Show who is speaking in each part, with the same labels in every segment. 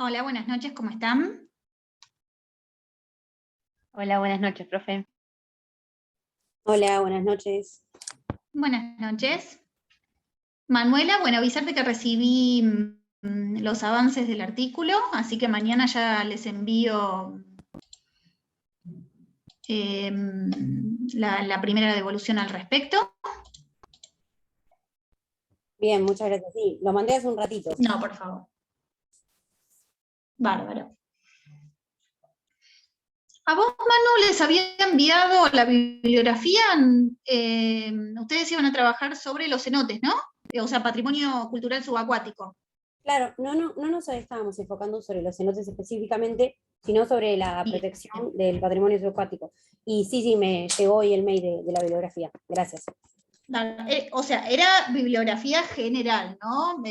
Speaker 1: Hola, buenas noches, ¿cómo están?
Speaker 2: Hola, buenas noches, profe.
Speaker 3: Hola, buenas noches.
Speaker 1: Buenas noches. Manuela, bueno, avisarte que recibí los avances del artículo, así que mañana ya les envío la primera devolución al respecto.
Speaker 3: Bien, muchas gracias. Sí, lo mandé hace un ratito.
Speaker 1: No, por favor. Bárbaro. A vos, Manu, les había enviado la bibliografía. Ustedes iban a trabajar sobre los cenotes, ¿no? O sea, patrimonio cultural subacuático.
Speaker 3: Claro, no nos estábamos enfocando sobre los cenotes específicamente, sino sobre la
Speaker 1: Bien.
Speaker 3: protección del patrimonio subacuático. Y sí, me llegó hoy el mail de la bibliografía. Gracias.
Speaker 1: O sea, era bibliografía general, ¿no?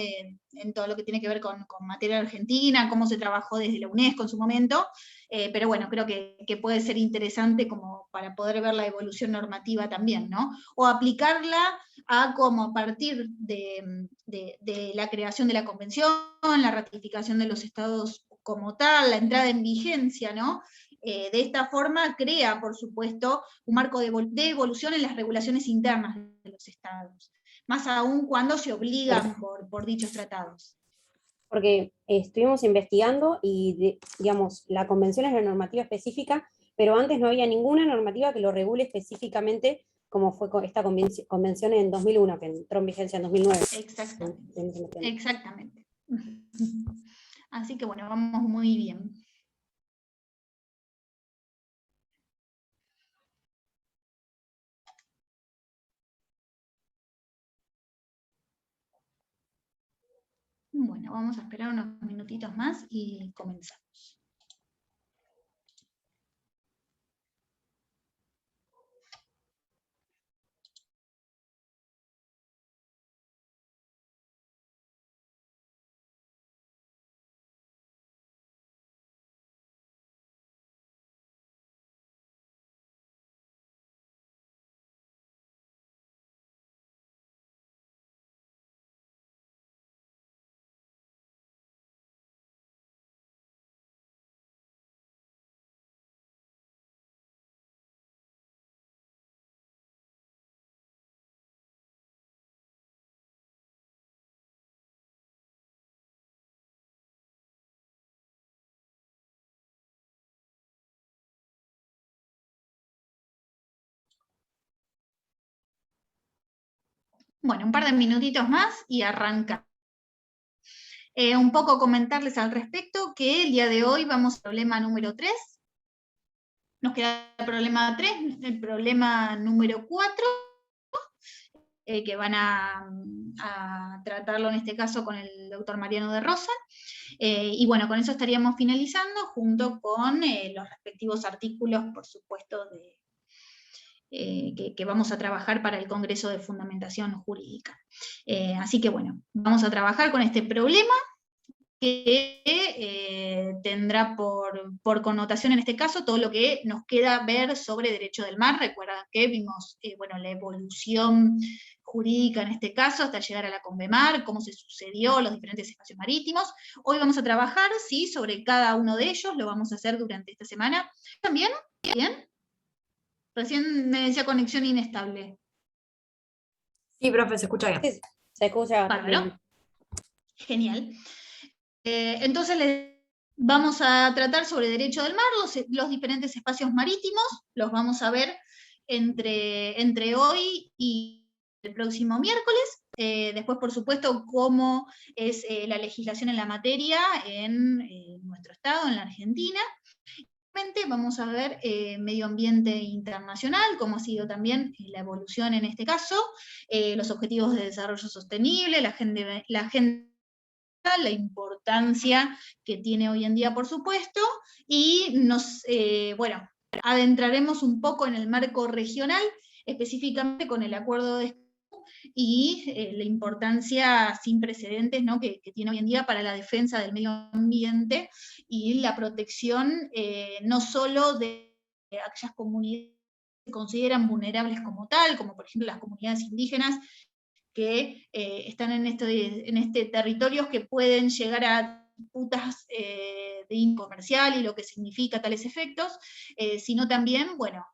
Speaker 1: En todo lo que tiene que ver con materia argentina, cómo se trabajó desde la UNESCO en su momento, pero bueno, creo que puede ser interesante como para poder ver la evolución normativa también, ¿no? O aplicarla a como a partir de la creación de la convención, la ratificación de los estados como tal, la entrada en vigencia, ¿no? De esta forma crea, por supuesto, un marco de evolución en las regulaciones internas de los estados, más aún cuando se obligan por dichos tratados.
Speaker 3: Porque estuvimos investigando y, digamos, la convención es la normativa específica, pero antes no había ninguna normativa que lo regule específicamente, como fue esta convención en 2001, que entró en vigencia en 2009.
Speaker 1: Exactamente. Exactamente. Así que bueno, vamos muy bien. Bueno, vamos a esperar unos minutitos más y comenzamos. Bueno, un par de minutitos más y arranca. Un poco comentarles al respecto que el día de hoy vamos al problema número 3. Nos queda el problema 3, el problema número 4, que van a tratarlo en este caso con el doctor Mariano de Rosa. Y bueno, con eso estaríamos finalizando junto con los respectivos artículos, por supuesto, que vamos a trabajar para el Congreso de Fundamentación Jurídica. Así que bueno, vamos a trabajar con este problema que tendrá por connotación en este caso todo lo que nos queda ver sobre derecho del mar. Recuerdan que vimos bueno, la evolución jurídica en este caso hasta llegar a la Convemar, cómo se sucedió los diferentes espacios marítimos. Hoy vamos a trabajar, sí, sobre cada uno de ellos, lo vamos a hacer durante esta semana. ¿También? ¿Bien? Recién me decía conexión inestable.
Speaker 2: Sí, profe, se escucha bien.
Speaker 3: Sí, se escucha bien.
Speaker 1: Genial. Entonces vamos a tratar sobre derecho del mar, los diferentes espacios marítimos, los vamos a ver entre hoy y el próximo miércoles. Después, por supuesto, cómo es la legislación en la materia en nuestro estado, en la Argentina. Vamos a ver medio ambiente internacional, cómo ha sido también la evolución en este caso, los objetivos de desarrollo sostenible, la agenda, la importancia que tiene hoy en día, por supuesto, y bueno, adentraremos un poco en el marco regional, específicamente con el acuerdo de y la importancia sin precedentes, ¿no? que tiene hoy en día para la defensa del medio ambiente y la protección no solo de aquellas comunidades que se consideran vulnerables como tal, como por ejemplo las comunidades indígenas, que están en este territorios que pueden llegar a disputas de índole comercial y lo que significa tales efectos, sino también, bueno,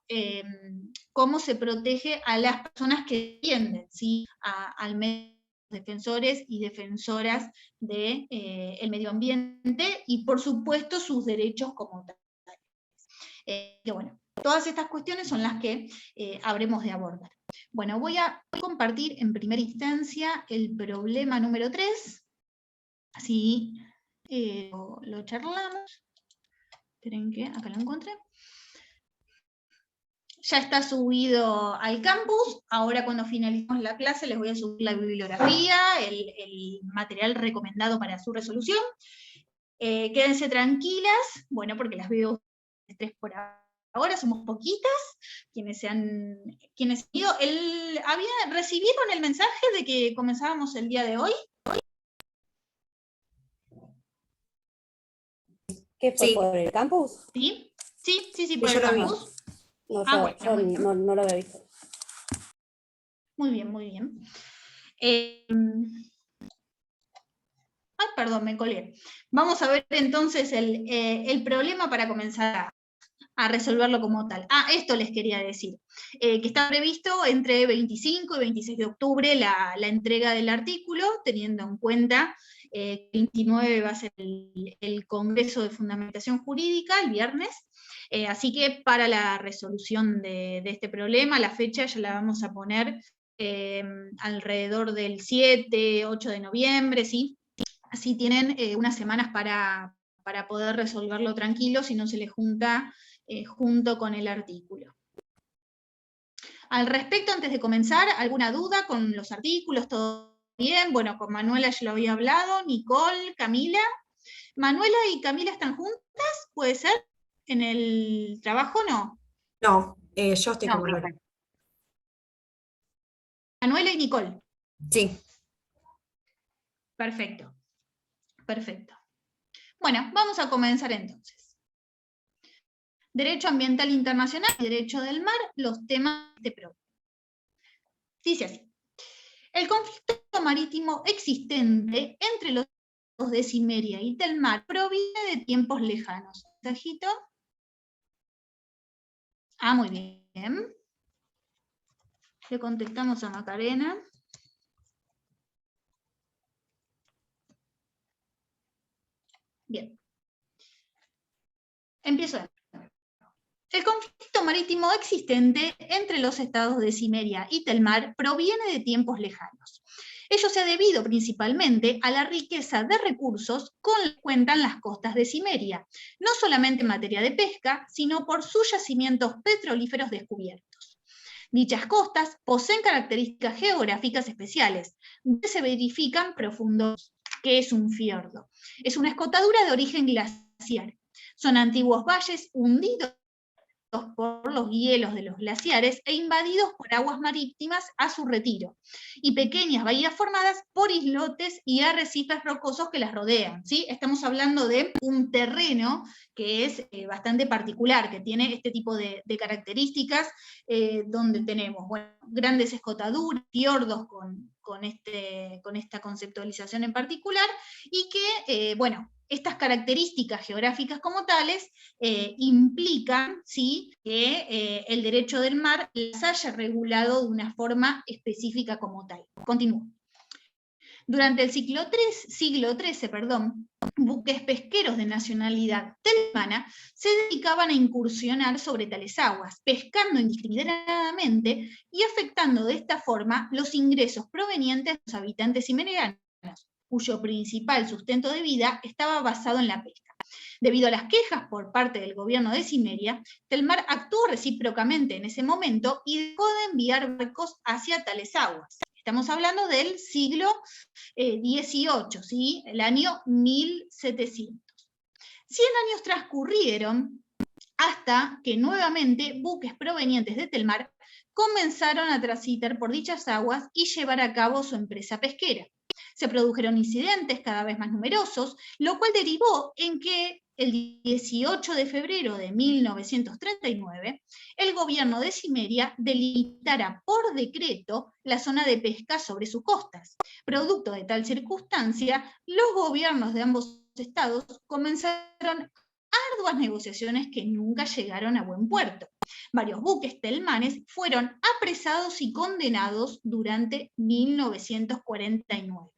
Speaker 1: cómo se protege a las personas que defienden, ¿sí? Al medio, defensores y defensoras del medio ambiente y, por supuesto, sus derechos como tales. Que bueno, todas estas cuestiones son las que habremos de abordar. Bueno, voy a compartir en primera instancia el problema número 3, así lo charlamos. Esperen que acá lo encontré. Ya está subido al campus. Ahora, cuando finalicemos la clase, les voy a subir la bibliografía, el material recomendado para su resolución. Quédense tranquilas, bueno, porque las veo estrés por ahora, somos poquitas quienes han ido. ¿Recibieron el mensaje de que comenzábamos el día de hoy?
Speaker 3: ¿Qué fue, por el campus?
Speaker 1: Sí, por el campus.
Speaker 3: No, yo no lo había visto.
Speaker 1: Muy bien, muy bien. Ay, perdón, me colgué. Vamos a ver entonces el problema para comenzar a resolverlo como tal. Esto les quería decir, que está previsto entre 25 y 26 de octubre la entrega del artículo, teniendo en cuenta que el 29 va a ser el Congreso de Fundamentación Jurídica, el viernes, así que para la resolución de este problema, la fecha ya la vamos a poner alrededor del 7, 8 de noviembre, ¿sí? Así tienen unas semanas para poder resolverlo tranquilo, si no se les junta junto con el artículo. Al respecto, antes de comenzar, ¿alguna duda con los artículos? ¿Todo bien? Bueno, con Manuela ya lo había hablado, Nicole, Camila. ¿Manuela y Camila están juntas? ¿Puede ser? ¿En el trabajo no?
Speaker 2: No, yo estoy con Manuela.
Speaker 1: Manuela y Nicole.
Speaker 2: Sí.
Speaker 1: Perfecto. Perfecto. Bueno, vamos a comenzar entonces. Derecho ambiental internacional y derecho del mar, los temas de problema. Dice así. El conflicto marítimo existente entre los estados de Cimmeria y Telmar proviene de tiempos lejanos. ¿Mensajito? Muy bien. Le contestamos a Macarena. Bien. Empiezo. El conflicto marítimo existente entre los estados de Cimmeria y Telmar proviene de tiempos lejanos. Ello se ha debido principalmente a la riqueza de recursos con que cuentan las costas de Cimmeria, no solamente en materia de pesca, sino por sus yacimientos petrolíferos descubiertos. Dichas costas poseen características geográficas especiales, donde se verifican profundos. ¿Qué es un fiordo? Es una escotadura de origen glaciar. Son antiguos valles hundidos por los hielos de los glaciares e invadidos por aguas marítimas a su retiro, y pequeñas bahías formadas por islotes y arrecifes rocosos que las rodean, ¿sí? Estamos hablando de un terreno que es bastante particular, que tiene este tipo de características, donde tenemos, bueno, grandes escotaduras, fiordos con esta conceptualización en particular, y que, bueno, estas características geográficas como tales implican, ¿sí?, que el derecho del mar las haya regulado de una forma específica como tal. Continúo. Durante el siglo XIII, buques pesqueros de nacionalidad telmana se dedicaban a incursionar sobre tales aguas, pescando indiscriminadamente y afectando de esta forma los ingresos provenientes de los habitantes cimerianos, cuyo principal sustento de vida estaba basado en la pesca. Debido a las quejas por parte del gobierno de Cimmeria, Telmar actuó recíprocamente en ese momento y dejó de enviar barcos hacia tales aguas. Estamos hablando del siglo XVIII, ¿sí? El año 1700. 100 años transcurrieron hasta que nuevamente buques provenientes de Telmar comenzaron a transitar por dichas aguas y llevar a cabo su empresa pesquera. Se produjeron incidentes cada vez más numerosos, lo cual derivó en que el 18 de febrero de 1939, el gobierno de Cimmeria delimitara por decreto la zona de pesca sobre sus costas. Producto de tal circunstancia, los gobiernos de ambos estados comenzaron arduas negociaciones que nunca llegaron a buen puerto. Varios buques telmanes fueron apresados y condenados durante 1949.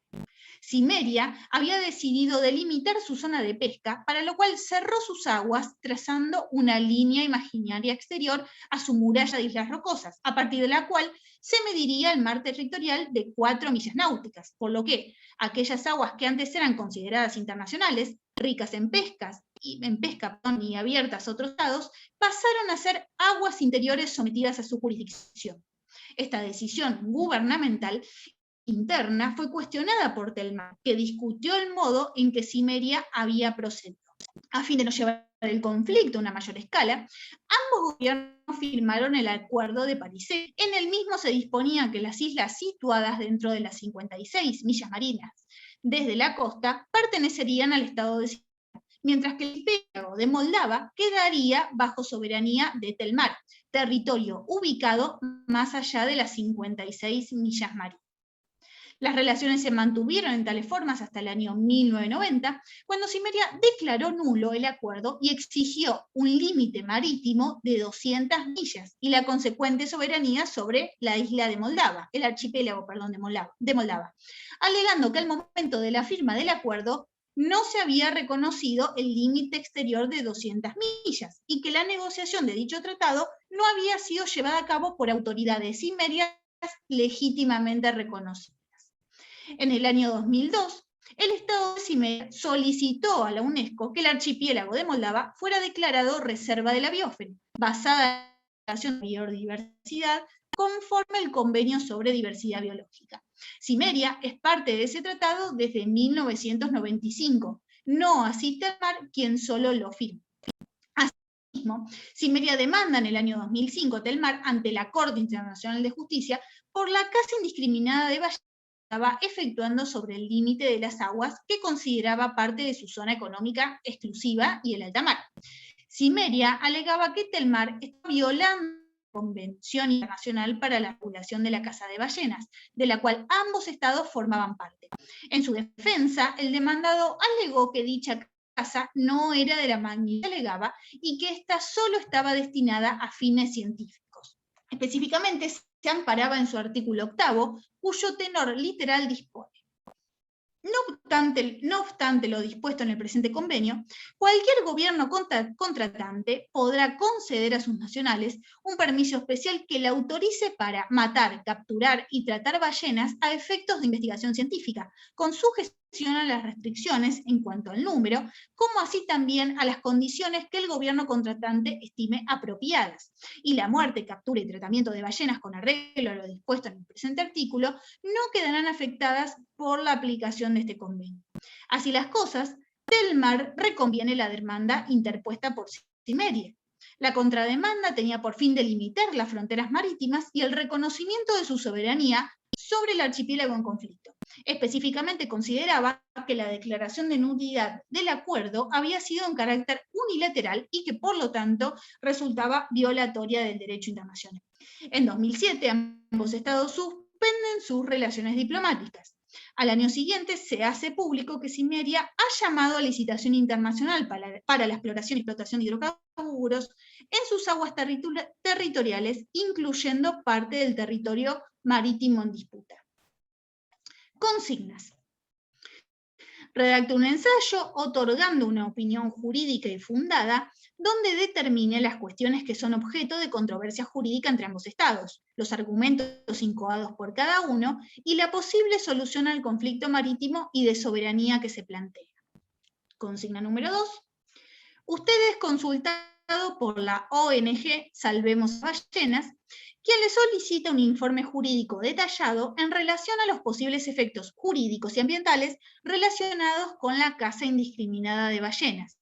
Speaker 1: Cimmeria había decidido delimitar su zona de pesca, para lo cual cerró sus aguas trazando una línea imaginaria exterior a su muralla de islas rocosas, a partir de la cual se mediría el mar territorial de 4 millas náuticas, por lo que aquellas aguas que antes eran consideradas internacionales, ricas en pesca y abiertas a otros estados, pasaron a ser aguas interiores sometidas a su jurisdicción. Esta decisión gubernamental interna fue cuestionada por Telmar, que discutió el modo en que Cimmeria había procedido. A fin de no llevar el conflicto a una mayor escala, ambos gobiernos firmaron el Acuerdo de París. En el mismo se disponía que las islas situadas dentro de las 56 millas marinas desde la costa pertenecerían al Estado de Cimmeria, mientras que el archipiélago de Moldava quedaría bajo soberanía de Telmar, territorio ubicado más allá de las 56 millas marinas. Las relaciones se mantuvieron en tales formas hasta el año 1990, cuando Cimmeria declaró nulo el acuerdo y exigió un límite marítimo de 200 millas y la consecuente soberanía sobre la isla de Moldava, el archipiélago, de Moldava, alegando que al momento de la firma del acuerdo no se había reconocido el límite exterior de 200 millas y que la negociación de dicho tratado no había sido llevada a cabo por autoridades cimerias legítimamente reconocidas. En el año 2002, el Estado de Cimmeria solicitó a la UNESCO que el archipiélago de Moldava fuera declarado reserva de la biosfera, basada en la Declaración de Biodiversidad conforme al Convenio sobre Diversidad Biológica. Cimmeria es parte de ese tratado desde 1995, no así Telmar, quien solo lo firmó. Asimismo, Cimmeria demanda en el año 2005 a Telmar ante la Corte Internacional de Justicia por la caza indiscriminada de ballenas estaba efectuando sobre el límite de las aguas que consideraba parte de su zona económica exclusiva y el alta mar. Cimmeria alegaba que Telmar está violando la Convención Internacional para la Regulación de la Caza de Ballenas, de la cual ambos estados formaban parte. En su defensa, el demandado alegó que dicha caza no era de la magnitud que alegaba y que ésta solo estaba destinada a fines científicos. Específicamente, se amparaba en su artículo 8, cuyo tenor literal dispone: no obstante lo dispuesto en el presente convenio, cualquier gobierno contratante podrá conceder a sus nacionales un permiso especial que le autorice para matar, capturar y tratar ballenas a efectos de investigación científica, con sujeción a las restricciones en cuanto al número, como así también a las condiciones que el gobierno contratante estime apropiadas. Y la muerte, captura y tratamiento de ballenas con arreglo a lo dispuesto en el presente artículo no quedarán afectadas por la aplicación de este convenio. Así las cosas, Telmar reconviene la demanda interpuesta por Cimmeria. La contrademanda tenía por fin delimitar las fronteras marítimas y el reconocimiento de su soberanía sobre el archipiélago en conflicto. Específicamente consideraba que la declaración de nulidad del acuerdo había sido en carácter unilateral y que por lo tanto resultaba violatoria del derecho internacional. En 2007 ambos estados suspenden sus relaciones diplomáticas. Al año siguiente se hace público que Cimmeria ha llamado a licitación internacional para la exploración y explotación de hidrocarburos en sus aguas territoriales, incluyendo parte del territorio marítimo en disputa. Consignas. Redacte un ensayo otorgando una opinión jurídica y fundada donde determine las cuestiones que son objeto de controversia jurídica entre ambos estados, los argumentos incoados por cada uno y la posible solución al conflicto marítimo y de soberanía que se plantea. Consigna número 2. Usted es consultado por la ONG Salvemos Ballenas, quien le solicita un informe jurídico detallado en relación a los posibles efectos jurídicos y ambientales relacionados con la caza indiscriminada de ballenas.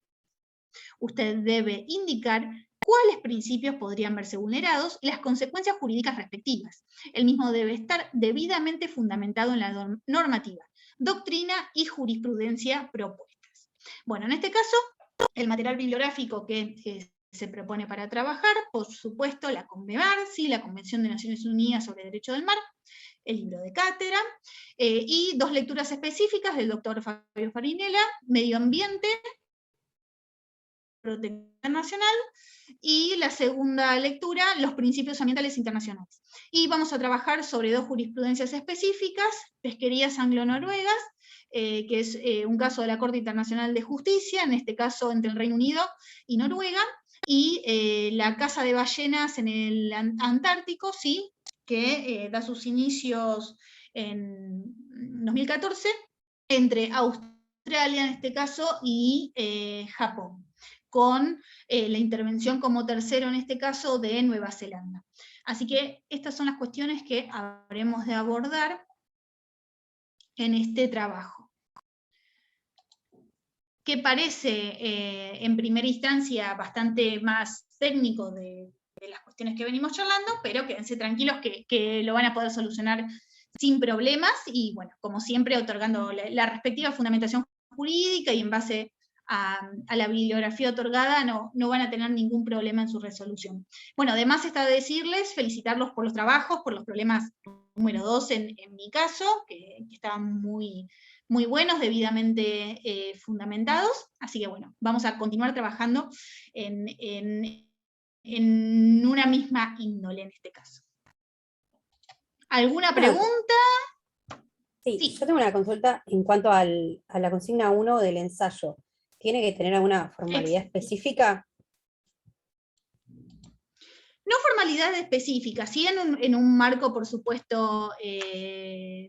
Speaker 1: Usted debe indicar cuáles principios podrían verse vulnerados y las consecuencias jurídicas respectivas. El mismo debe estar debidamente fundamentado en la normativa, doctrina y jurisprudencia propuestas. Bueno, en este caso, el material bibliográfico que se propone para trabajar, por supuesto, la CONVEMAR, ¿sí? La Convención de Naciones Unidas sobre Derecho del Mar, el libro de cátedra, y 2 lecturas específicas del doctor Fabio Farinella, Medio Ambiente, Protección Internacional, y la segunda lectura, los principios ambientales internacionales. Y vamos a trabajar sobre 2 jurisprudencias específicas, pesquerías anglo-noruegas, que es un caso de la Corte Internacional de Justicia, en este caso entre el Reino Unido y Noruega, y la caza de ballenas en el Antártico, ¿sí? Que da sus inicios en 2014, entre Australia en este caso y Japón, con la intervención como tercero en este caso de Nueva Zelanda. Así que estas son las cuestiones que habremos de abordar en este trabajo, que parece en primera instancia bastante más técnico de las cuestiones que venimos charlando, pero quédense tranquilos que lo van a poder solucionar sin problemas, y bueno, como siempre, otorgando la respectiva fundamentación jurídica y en base a la bibliografía otorgada, no van a tener ningún problema en su resolución. Bueno, además está de decirles, felicitarlos por los trabajos, por los problemas número 2 en mi caso, que estaban muy buenos, debidamente fundamentados, así que bueno, vamos a continuar trabajando en una misma índole en este caso. ¿Alguna pregunta?
Speaker 3: Sí,
Speaker 1: Sí.
Speaker 3: yo tengo una consulta en cuanto a la consigna 1 del ensayo. ¿Tiene que tener alguna formalidad específica?
Speaker 1: No formalidad específica, sí en un marco, por supuesto,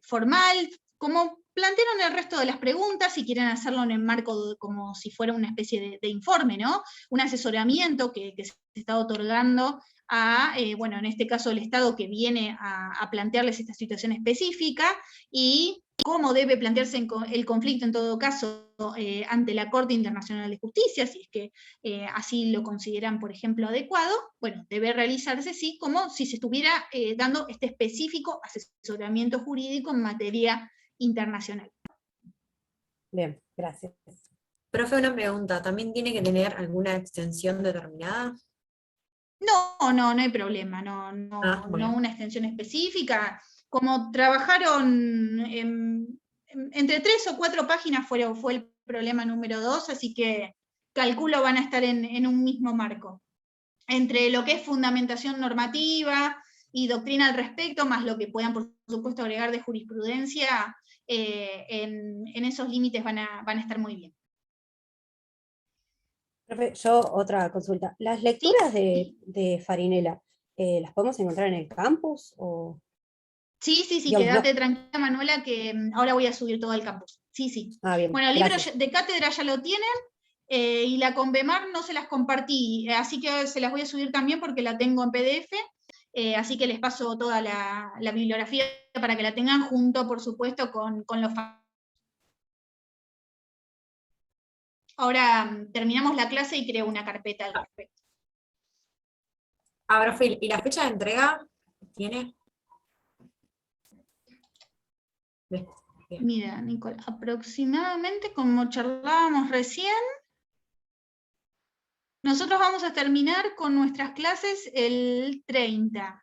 Speaker 1: formal, como plantearon el resto de las preguntas, si quieren hacerlo en el marco como si fuera una especie de informe, ¿no? Un asesoramiento que se está otorgando a, bueno, en este caso el Estado que viene a plantearles esta situación específica, y cómo debe plantearse el conflicto en todo caso ante la Corte Internacional de Justicia, si es que así lo consideran, por ejemplo, adecuado. Bueno, debe realizarse, sí, como si se estuviera dando este específico asesoramiento jurídico en materia internacional.
Speaker 2: Bien, gracias. Profe, una pregunta, ¿también tiene que tener alguna extensión determinada?
Speaker 1: No hay problema,
Speaker 2: Bueno.
Speaker 1: no una extensión específica. Como trabajaron entre 3 o 4 páginas fue el problema número 2, así que calculo van a estar en un mismo marco. Entre lo que es fundamentación normativa y doctrina al respecto, más lo que puedan, por supuesto, agregar de jurisprudencia, en esos límites van a estar muy bien.
Speaker 3: Profe, yo otra consulta. ¿Las lecturas de Farinella, las podemos encontrar en el campus? O,
Speaker 1: Sí,
Speaker 3: digamos,
Speaker 1: quédate tranquila, Manuela, que ahora voy a subir todo al campus. Sí.
Speaker 3: Ah, bien,
Speaker 1: Bueno, el libro
Speaker 3: gracias.
Speaker 1: de cátedra ya lo tienen, y la CONVEMAR no se las compartí, así que se las voy a subir también porque la tengo en PDF, así que les paso toda la bibliografía para que la tengan junto, por supuesto, con los... Ahora terminamos la clase y creo una carpeta al respecto.
Speaker 2: Ah, profe, ¿y la fecha de entrega tiene? Bien.
Speaker 1: Mira, Nicole, aproximadamente como charlábamos recién, nosotros vamos a terminar con nuestras clases el 30.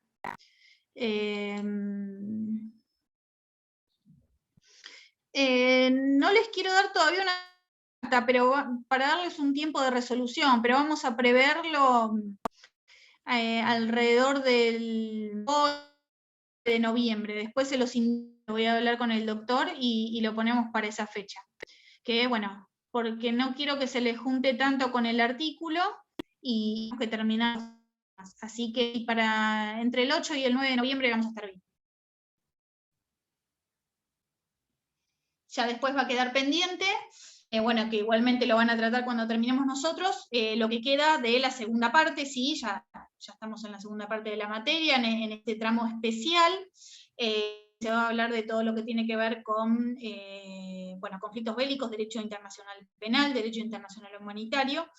Speaker 1: No les quiero dar todavía una data, pero para darles un tiempo de resolución, pero vamos a preverlo alrededor del 8 de noviembre. Después voy a hablar con el doctor y lo ponemos para esa fecha. Que bueno, porque no quiero que se le junte tanto con el artículo y que terminamos. Así que para entre el 8 y el 9 de noviembre vamos a estar bien. Ya después va a quedar pendiente, bueno, que igualmente lo van a tratar cuando terminemos nosotros, lo que queda de la segunda parte, sí, ya estamos en la segunda parte de la materia, en este tramo especial, se va a hablar de todo lo que tiene que ver con bueno, conflictos bélicos, derecho internacional penal, derecho internacional humanitario,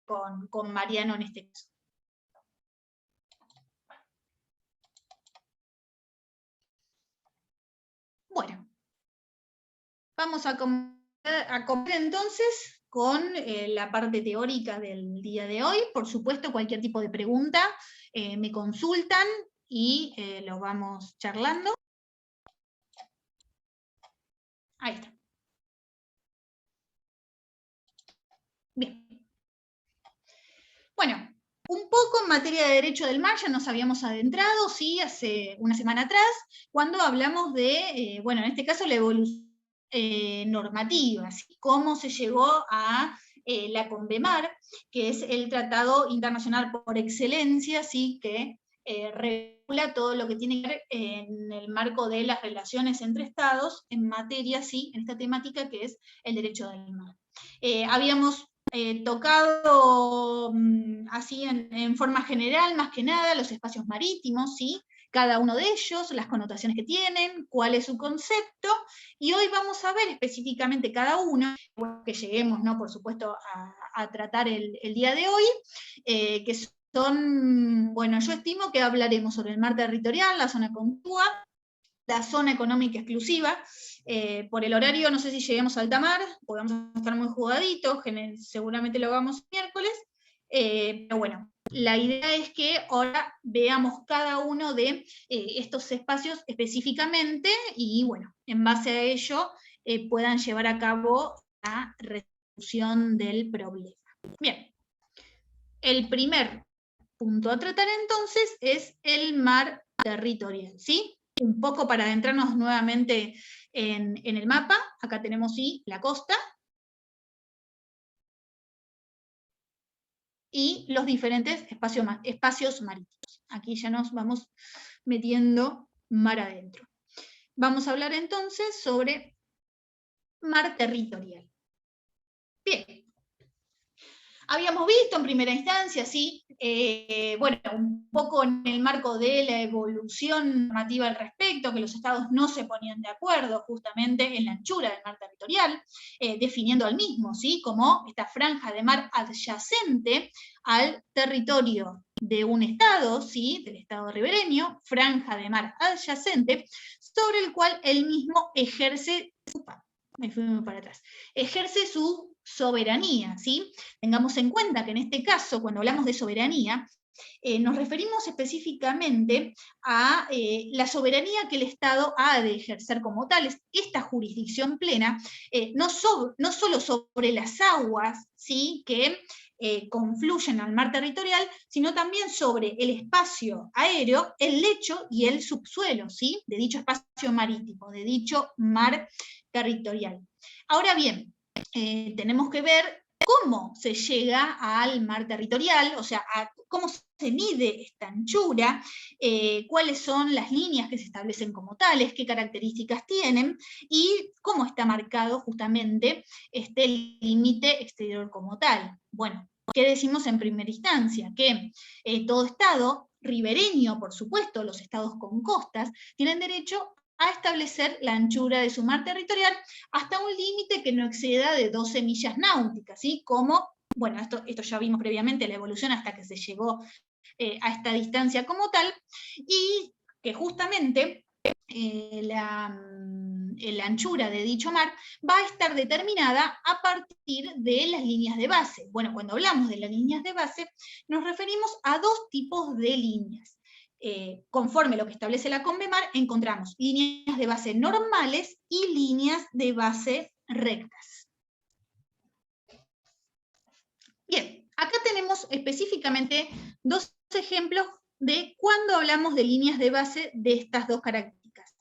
Speaker 1: con Mariano en este caso. Bueno, vamos a comer entonces. con la parte teórica del día de hoy. Por supuesto, cualquier tipo de pregunta me consultan y lo vamos charlando. Ahí está. Bien. Bueno, un poco en materia de derecho del mar ya nos habíamos adentrado, sí, hace una semana atrás, cuando hablamos de, bueno, en este caso la evolución normativa, ¿sí? Cómo se llegó a la CONVEMAR, que es el tratado internacional por excelencia, ¿sí? Que regula todo lo que tiene que ver en el marco de las relaciones entre estados en materia, sí, en esta temática que es el derecho del mar. Habíamos tocado así en forma general, más que nada, los espacios marítimos, ¿sí? Cada uno de ellos, las connotaciones que tienen, cuál es su concepto, y hoy vamos a ver específicamente cada uno, que lleguemos, ¿no? Por supuesto, a tratar el día de hoy, que son, bueno, yo estimo que hablaremos sobre el mar territorial, la zona contigua, la zona económica exclusiva. Por el horario, no sé si lleguemos a alta mar, podemos estar muy jugaditos, seguramente lo hagamos miércoles, pero bueno, la idea es que ahora veamos cada uno de estos espacios específicamente, y bueno, en base a ello puedan llevar a cabo la resolución del problema. Bien, el primer punto a tratar entonces es el mar territorial, ¿sí? Un poco para adentrarnos nuevamente en el mapa. Acá tenemos, sí, la costa y los diferentes espacios marítimos. Aquí ya nos vamos metiendo mar adentro. Vamos a hablar entonces sobre mar territorial. Bien. Habíamos visto en primera instancia, sí, bueno, un poco en el marco de la evolución normativa al respecto, que los estados no se ponían de acuerdo justamente en la anchura del mar territorial, definiendo al mismo, ¿sí? Como esta franja de mar adyacente al territorio de un estado, ¿sí? Del estado ribereño, franja de mar adyacente, sobre el cual él mismo ejerce, me fui para atrás, ejerce su soberanía, ¿sí? Tengamos en cuenta que en este caso, cuando hablamos de soberanía, nos referimos específicamente a la soberanía que el Estado ha de ejercer como tal, esta jurisdicción plena, no solo sobre las aguas, ¿sí? Que confluyen al mar territorial, sino también sobre el espacio aéreo, el lecho y el subsuelo, ¿sí? De dicho espacio marítimo, de dicho mar territorial. Ahora bien, tenemos que ver cómo se llega al mar territorial, o sea, cómo se mide esta anchura, cuáles son las líneas que se establecen como tales, qué características tienen, y cómo está marcado justamente este límite exterior como tal. Bueno, ¿qué decimos en primera instancia? Que todo estado ribereño, por supuesto, los estados con costas, tienen derecho a establecer la anchura de su mar territorial hasta un límite que no exceda de 12 millas náuticas, ¿sí? Como, bueno, esto ya vimos previamente, la evolución hasta que se llegó a esta distancia como tal, y que justamente la anchura de dicho mar va a estar determinada a partir de las líneas de base. Bueno, cuando hablamos de las líneas de base, nos referimos a dos tipos de líneas. Conforme lo que establece la CONVEMAR, encontramos líneas de base normales y líneas de base rectas. Bien, acá tenemos específicamente dos ejemplos de cuando hablamos de líneas de base de estas dos características.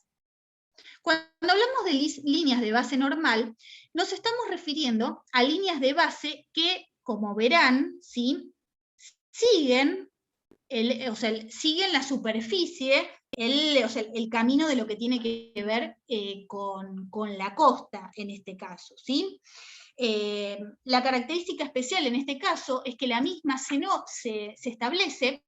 Speaker 1: Cuando hablamos de líneas de base normal, nos estamos refiriendo a líneas de base que, como verán, ¿sí? siguen la superficie, el camino de lo que tiene que ver con la costa, en este caso, ¿sí? La característica especial en este caso es que la misma se establece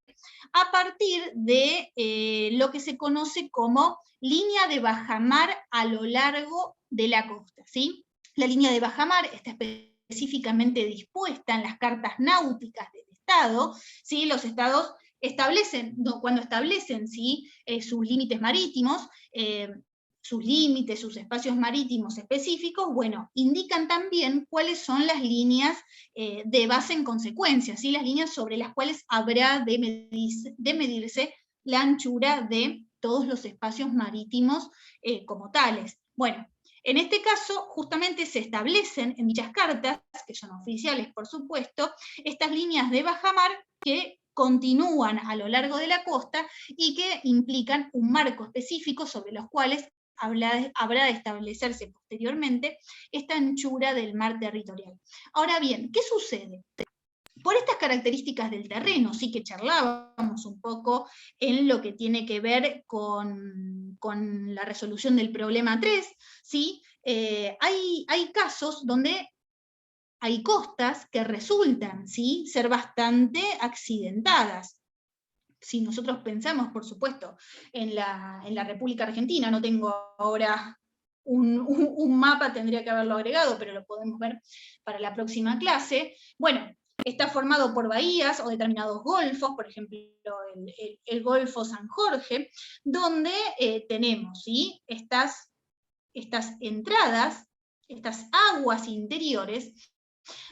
Speaker 1: a partir de lo que se conoce como línea de bajamar a lo largo de la costa, ¿sí? La línea de bajamar está específicamente dispuesta en las cartas náuticas del Estado, ¿sí? Los estados cuando establecen, ¿sí? Sus límites marítimos, sus límites, sus espacios marítimos específicos, bueno, indican también cuáles son las líneas de base en consecuencia, ¿sí? Las líneas sobre las cuales habrá de medirse la anchura de todos los espacios marítimos como tales. Bueno, en este caso, justamente se establecen en dichas cartas, que son oficiales por supuesto, estas líneas de bajamar que continúan a lo largo de la costa y que implican un marco específico sobre los cuales habrá de establecerse posteriormente esta anchura del mar territorial. Ahora bien, ¿qué sucede? Por estas características del terreno, sí que charlábamos un poco en lo que tiene que ver con la resolución del problema 3, ¿sí? Hay casos donde hay costas que resultan, ¿sí?, ser bastante accidentadas. Si nosotros pensamos, por supuesto, en la República Argentina, no tengo ahora un mapa, tendría que haberlo agregado, pero lo podemos ver para la próxima clase. Bueno, está formado por bahías o determinados golfos, por ejemplo, el Golfo San Jorge, donde tenemos, ¿sí?, estas entradas, estas aguas interiores,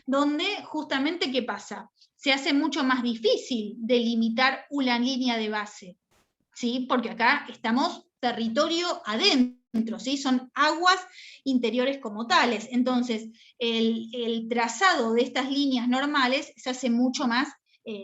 Speaker 1: donde justamente, ¿qué pasa? Se hace mucho más difícil delimitar una línea de base, ¿sí? Porque acá estamos territorio adentro, ¿sí? Son aguas interiores como tales. Entonces, el trazado de estas líneas normales se hace mucho más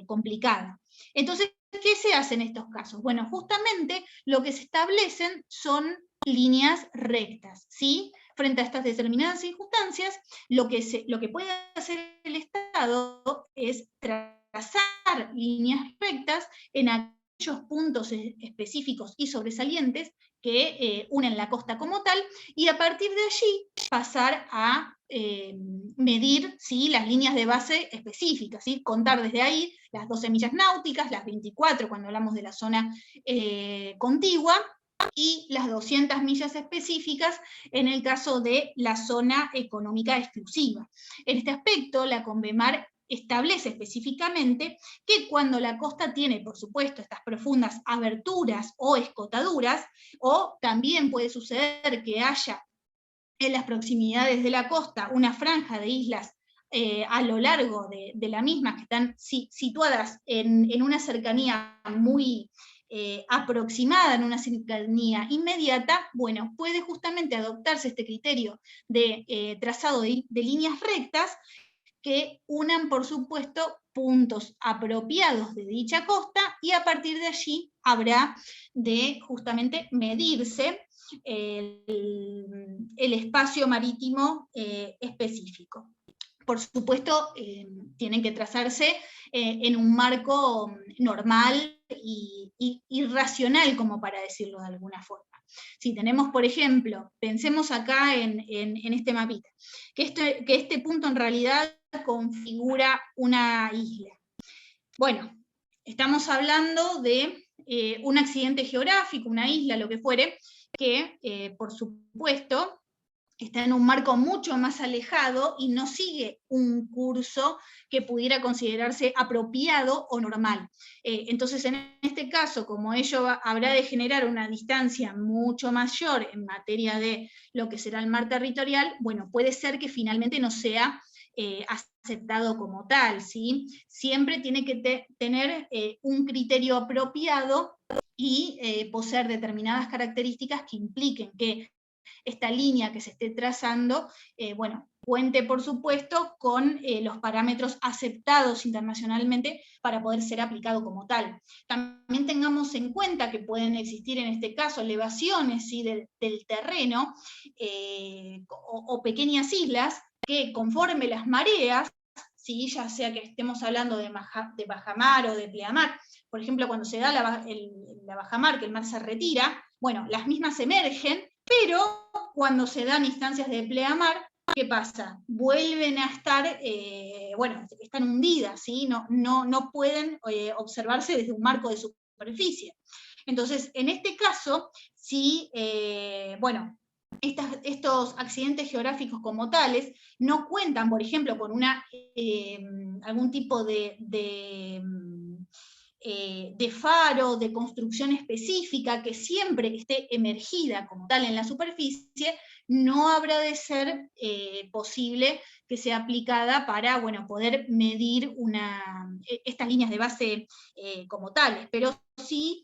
Speaker 1: complicado. Entonces, ¿qué se hace en estos casos? Bueno, justamente lo que se establecen son líneas rectas, ¿sí? Frente a estas determinadas circunstancias, lo que puede hacer el Estado es trazar líneas rectas en aquellos puntos específicos y sobresalientes que unen la costa como tal, y a partir de allí pasar a medir, ¿sí?, las líneas de base específicas, ¿sí?, contar desde ahí las 12 millas náuticas, las 24 cuando hablamos de la zona contigua, y las 200 millas específicas en el caso de la zona económica exclusiva. En este aspecto, la Convemar establece específicamente que cuando la costa tiene, por supuesto, estas profundas aberturas o escotaduras, o también puede suceder que haya en las proximidades de la costa una franja de islas a lo largo de la misma, que están situadas en una cercanía muy aproximada, en una cercanía inmediata, bueno, puede justamente adoptarse este criterio de trazado de líneas rectas que unan, por supuesto, puntos apropiados de dicha costa, y a partir de allí habrá de justamente medirse el espacio marítimo específico. Por supuesto, tienen que trazarse en un marco normal y racional, como para decirlo de alguna forma. Si tenemos, por ejemplo, pensemos acá en este mapita, que este punto en realidad configura una isla. Bueno, estamos hablando de un accidente geográfico, una isla, lo que fuere, que por supuesto está en un marco mucho más alejado y no sigue un curso que pudiera considerarse apropiado o normal. Entonces, en este caso, como ello habrá de generar una distancia mucho mayor en materia de lo que será el mar territorial, bueno, puede ser que finalmente no sea aceptado como tal, ¿sí? Siempre tiene que tener un criterio apropiado y poseer determinadas características que impliquen que esta línea que se esté trazando, bueno, cuente por supuesto con los parámetros aceptados internacionalmente para poder ser aplicado como tal. También tengamos en cuenta que pueden existir en este caso elevaciones, ¿sí?, del terreno o pequeñas islas que conforme las mareas, ¿sí?, ya sea que estemos hablando de bajamar o de pleamar, por ejemplo, cuando se da la bajamar, que el mar se retira, bueno, las mismas emergen, pero cuando se dan instancias de pleamar, ¿qué pasa? Vuelven a estar, bueno, están hundidas, ¿sí? No pueden observarse desde un marco de superficie. Entonces, en este caso, sí, bueno, estos accidentes geográficos como tales no cuentan, por ejemplo, con algún tipo de de faro, de construcción específica, que siempre esté emergida como tal en la superficie, no habrá de ser posible que sea aplicada para, bueno, poder medir estas líneas de base como tales, pero sí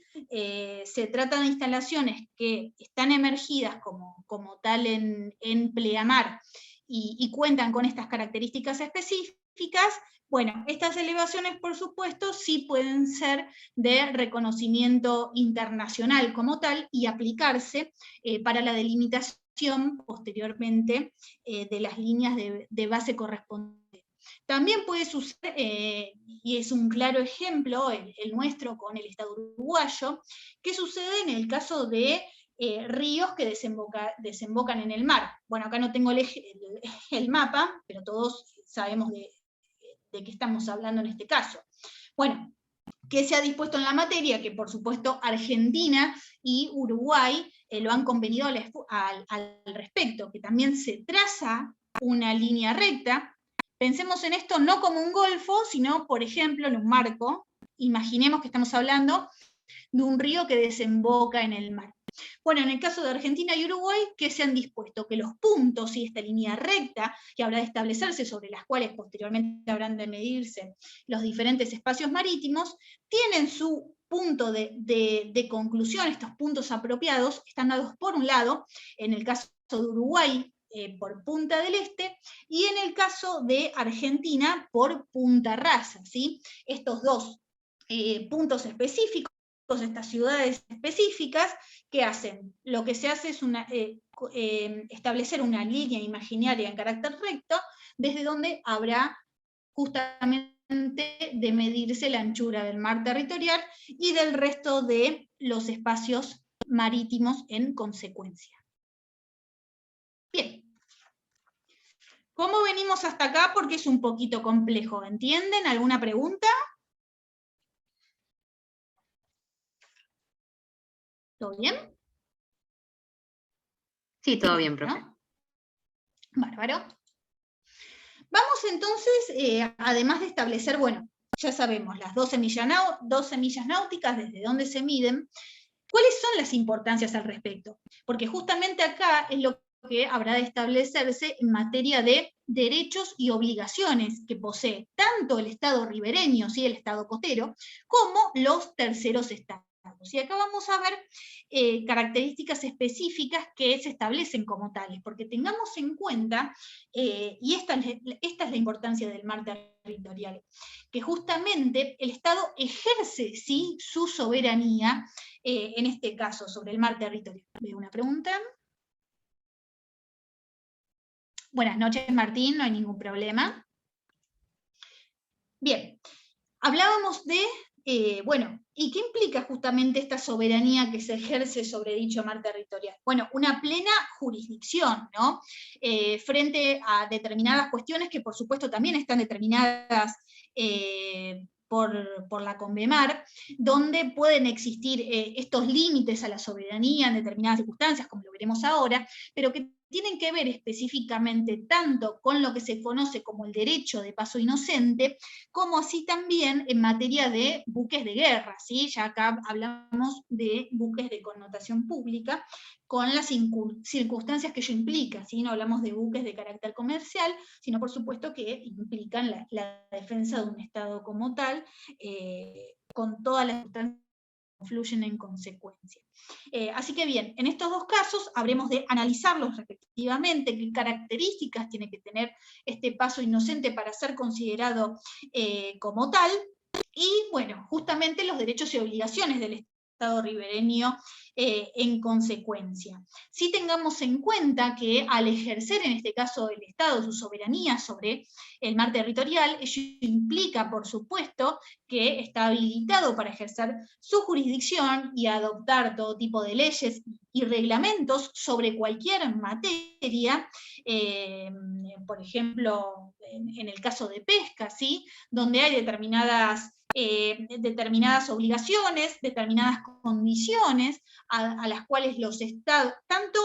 Speaker 1: se trata de instalaciones que están emergidas como tal en pleamar y cuentan con estas características específicas. Bueno, estas elevaciones, por supuesto, sí pueden ser de reconocimiento internacional como tal y aplicarse para la delimitación posteriormente de las líneas de base correspondientes. También puede suceder, y es un claro ejemplo, el nuestro con el Estado uruguayo, que sucede en el caso de ríos que desembocan en el mar. Bueno, acá no tengo el mapa, pero todos sabemos de qué estamos hablando en este caso. Bueno, ¿qué se ha dispuesto en la materia? Que por supuesto Argentina y Uruguay lo han convenido al respecto, que también se traza una línea recta. Pensemos en esto no como un golfo, sino, por ejemplo, en un marco. Imaginemos que estamos hablando de un río que desemboca en el mar. Bueno, en el caso de Argentina y Uruguay, ¿qué se han dispuesto? Que los puntos y esta línea recta que habrá de establecerse, sobre las cuales posteriormente habrán de medirse los diferentes espacios marítimos, tienen su punto de conclusión, estos puntos apropiados, están dados por un lado, en el caso de Uruguay, por Punta del Este, y en el caso de Argentina, por Punta Rasa, ¿sí? Estos dos puntos específicos, estas ciudades específicas, ¿qué hacen? Lo que se hace es establecer una línea imaginaria en carácter recto, desde donde habrá justamente de medirse la anchura del mar territorial y del resto de los espacios marítimos en consecuencia. Bien. ¿Cómo venimos hasta acá? Porque es un poquito complejo, ¿entienden? ¿Alguna pregunta? ¿Todo bien?
Speaker 2: Sí, todo bien, profe.
Speaker 1: ¿No? Bárbaro. Vamos entonces, además de establecer, bueno, ya sabemos, las 2 semillas náuticas, desde dónde se miden, ¿cuáles son las importancias al respecto? Porque justamente acá es lo que habrá de establecerse en materia de derechos y obligaciones que posee tanto el Estado ribereño, ¿sí? El Estado costero, como los terceros estados. Y acá vamos a ver características específicas que se establecen como tales, porque tengamos en cuenta, y esta es la importancia del mar territorial, que justamente el Estado ejerce, ¿sí?, su soberanía, en este caso, sobre el mar territorial. ¿Veo una pregunta? Buenas noches, Martín, no hay ningún problema. Bien, hablábamos de, bueno, ¿y qué implica justamente esta soberanía que se ejerce sobre dicho mar territorial? Bueno, una plena jurisdicción, ¿no? Frente a determinadas cuestiones que por supuesto también están determinadas por la Convemar, donde pueden existir estos límites a la soberanía en determinadas circunstancias, como lo veremos ahora, pero que tienen que ver específicamente tanto con lo que se conoce como el derecho de paso inocente, como así también en materia de buques de guerra, ¿sí? Ya acá hablamos de buques de connotación pública, con las circunstancias que ello implica, ¿sí? No hablamos de buques de carácter comercial, sino por supuesto que implican la defensa de un Estado como tal, con todas las circunstancias que influyen en consecuencia. Así que bien, en estos dos casos habremos de analizarlos respectivamente, qué características tiene que tener este paso inocente para ser considerado como tal, y bueno, justamente los derechos y obligaciones del Estado ribereño en consecuencia. Sí tengamos en cuenta que al ejercer en este caso el Estado su soberanía sobre el mar territorial, ello implica, por supuesto, que está habilitado para ejercer su jurisdicción y adoptar todo tipo de leyes y reglamentos sobre cualquier materia, por ejemplo, en el caso de pesca, ¿sí?, donde hay determinadas obligaciones, determinadas condiciones a las cuales los estados, tanto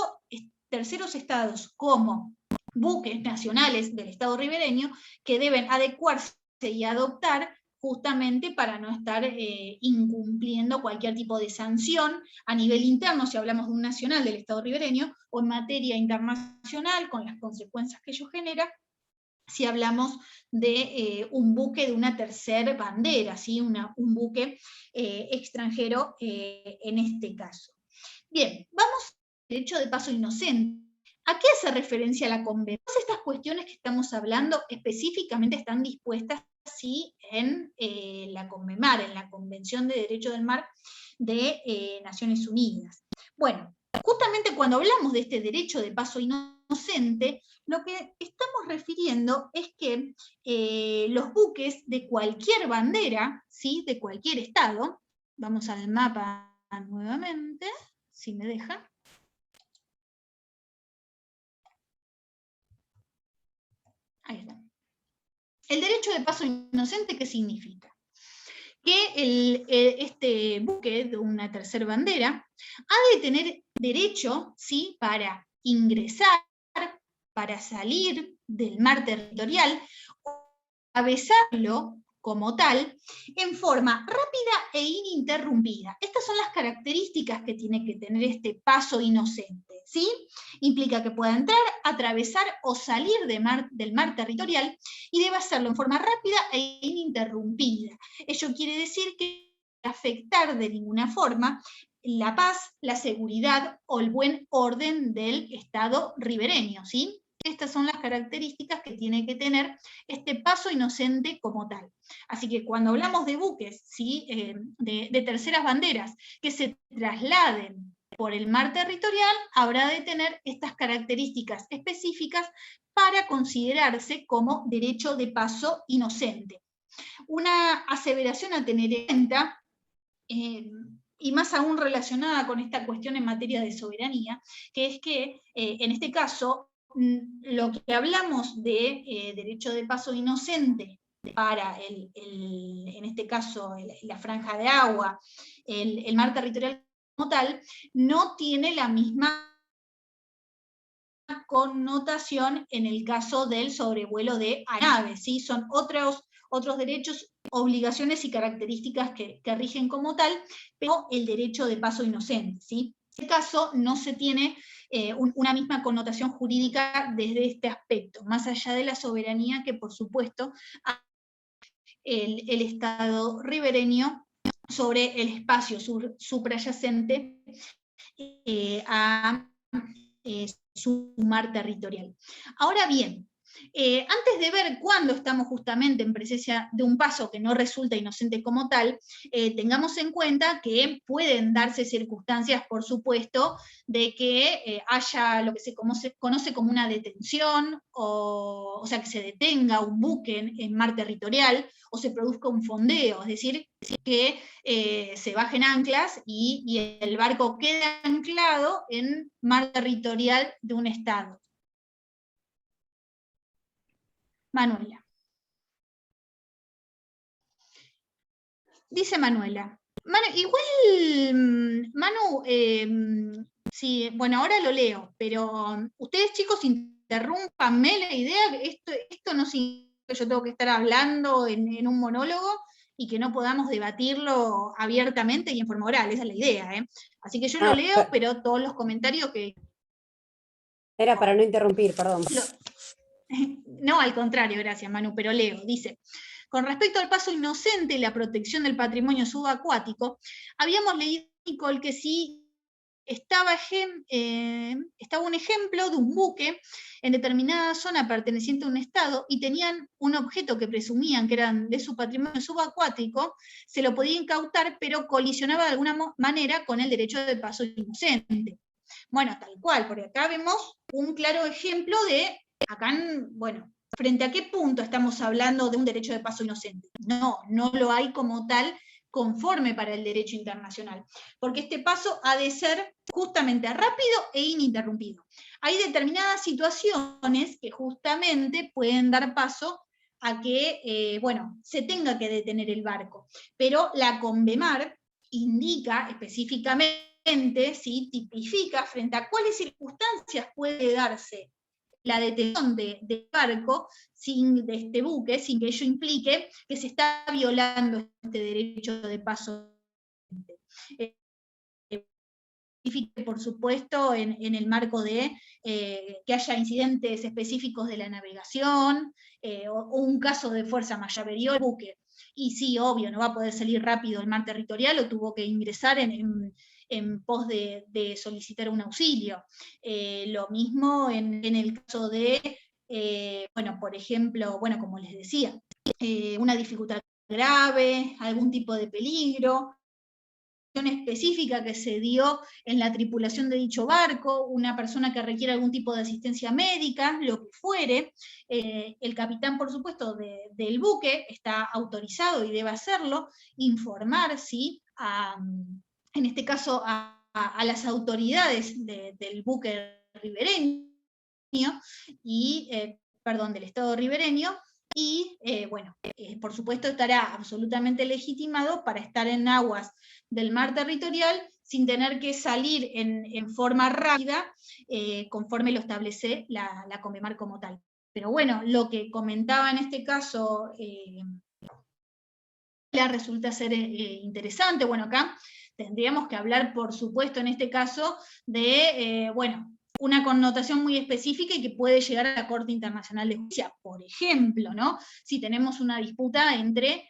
Speaker 1: terceros estados como buques nacionales del Estado ribereño, que deben adecuarse y adoptar justamente para no estar incumpliendo cualquier tipo de sanción a nivel interno, si hablamos de un nacional del Estado ribereño, o en materia internacional, con las consecuencias que ello genera, si hablamos de un buque de una tercera bandera, ¿sí? Un buque extranjero en este caso. Bien, vamos al derecho de paso inocente. ¿A qué hace referencia la Convención? Todas estas cuestiones que estamos hablando específicamente están dispuestas ¿sí? en la CONMEMAR, en la Convención de Derecho del Mar de Naciones Unidas. Bueno, justamente cuando hablamos de este derecho de paso inocente, lo que estamos refiriendo es que los buques de cualquier bandera, ¿sí? De cualquier estado, vamos al mapa nuevamente, si me deja. Ahí está. El derecho de paso inocente, ¿qué significa? Que este buque de una tercera bandera ha de tener derecho, ¿sí? Para ingresar, para salir del mar territorial, o atravesarlo como tal, en forma rápida e ininterrumpida. Estas son las características que tiene que tener este paso inocente, ¿sí? Implica que pueda entrar, atravesar o salir del mar territorial y debe hacerlo en forma rápida e ininterrumpida. Ello quiere decir que no afectar de ninguna forma la paz, la seguridad o el buen orden del Estado ribereño, ¿sí? Estas son las características que tiene que tener este paso inocente como tal. Así que cuando hablamos de buques, ¿sí? de terceras banderas, que se trasladen por el mar territorial, habrá de tener estas características específicas para considerarse como derecho de paso inocente. Una aseveración a tener en cuenta, y más aún relacionada con esta cuestión en materia de soberanía, que es que en este caso, lo que hablamos de derecho de paso inocente para, en este caso, la franja de agua, el mar territorial como tal, no tiene la misma connotación en el caso del sobrevuelo de aeronaves, ¿sí? Son otros derechos, obligaciones y características que rigen como tal, pero el derecho de paso inocente, ¿sí? En este caso no se tiene una misma connotación jurídica desde este aspecto, más allá de la soberanía que por supuesto el Estado ribereño sobre el espacio suprayacente a su mar territorial. Ahora bien, antes de ver cuándo estamos justamente en presencia de un paso que no resulta inocente como tal, tengamos en cuenta que pueden darse circunstancias, por supuesto, de que haya lo que se conoce como una detención, o sea, que se detenga un buque en mar territorial, o se produzca un fondeo, es decir, que se bajen anclas y el barco quede anclado en mar territorial de un estado. Manuela. Dice Manuela. Manu, sí, bueno, ahora lo leo, pero ustedes chicos interrúmpanme la idea, esto no significa que yo tengo que estar hablando en un monólogo y que no podamos debatirlo abiertamente y en forma oral, esa es la idea, ¿eh? Así que yo lo leo, pero todos los comentarios que...
Speaker 3: Era para no interrumpir, perdón.
Speaker 1: No, al contrario, gracias Manu, pero leo, dice... Con respecto al paso inocente y la protección del patrimonio subacuático, habíamos leído, Nicole, que sí estaba un ejemplo de un buque en determinada zona perteneciente a un estado y tenían un objeto que presumían que eran de su patrimonio subacuático, se lo podía incautar, pero colisionaba de alguna manera con el derecho de paso inocente. Bueno, tal cual, porque acá vemos un claro ejemplo de, bueno, ¿frente a qué punto estamos hablando de un derecho de paso inocente? No lo hay como tal conforme para el derecho internacional, porque este paso ha de ser justamente rápido e ininterrumpido. Hay determinadas situaciones que justamente pueden dar paso a que, bueno, se tenga que detener el barco, pero la CONVEMAR indica específicamente, ¿sí? Tipifica frente a cuáles circunstancias puede darse la detención de barco, de este buque, sin que ello implique que se está violando este derecho de paso. Por supuesto, en el marco de que haya incidentes específicos de la navegación, o un caso de fuerza mayor el buque. Y sí, obvio, no va a poder salir rápido el mar territorial, o tuvo que ingresar en pos de solicitar un auxilio. Lo mismo en el caso de, bueno, por ejemplo, bueno, como les decía, una dificultad grave, algún tipo de peligro, específica que se dio en la tripulación de dicho barco, una persona que requiere algún tipo de asistencia médica, lo que fuere, el capitán, por supuesto, del buque está autorizado y debe hacerlo, informar, ¿sí? En este caso, a las autoridades del buque ribereño, y, perdón, del Estado ribereño, y bueno, por supuesto estará absolutamente legitimado para estar en aguas del mar territorial sin tener que salir en forma rápida, conforme lo establece la Convemar como tal. Pero bueno, lo que comentaba en este caso resulta ser interesante. Bueno, acá tendríamos que hablar, por supuesto, en este caso, de, bueno, una connotación muy específica y que puede llegar a la Corte Internacional de Justicia, por ejemplo, ¿no? Si tenemos una disputa entre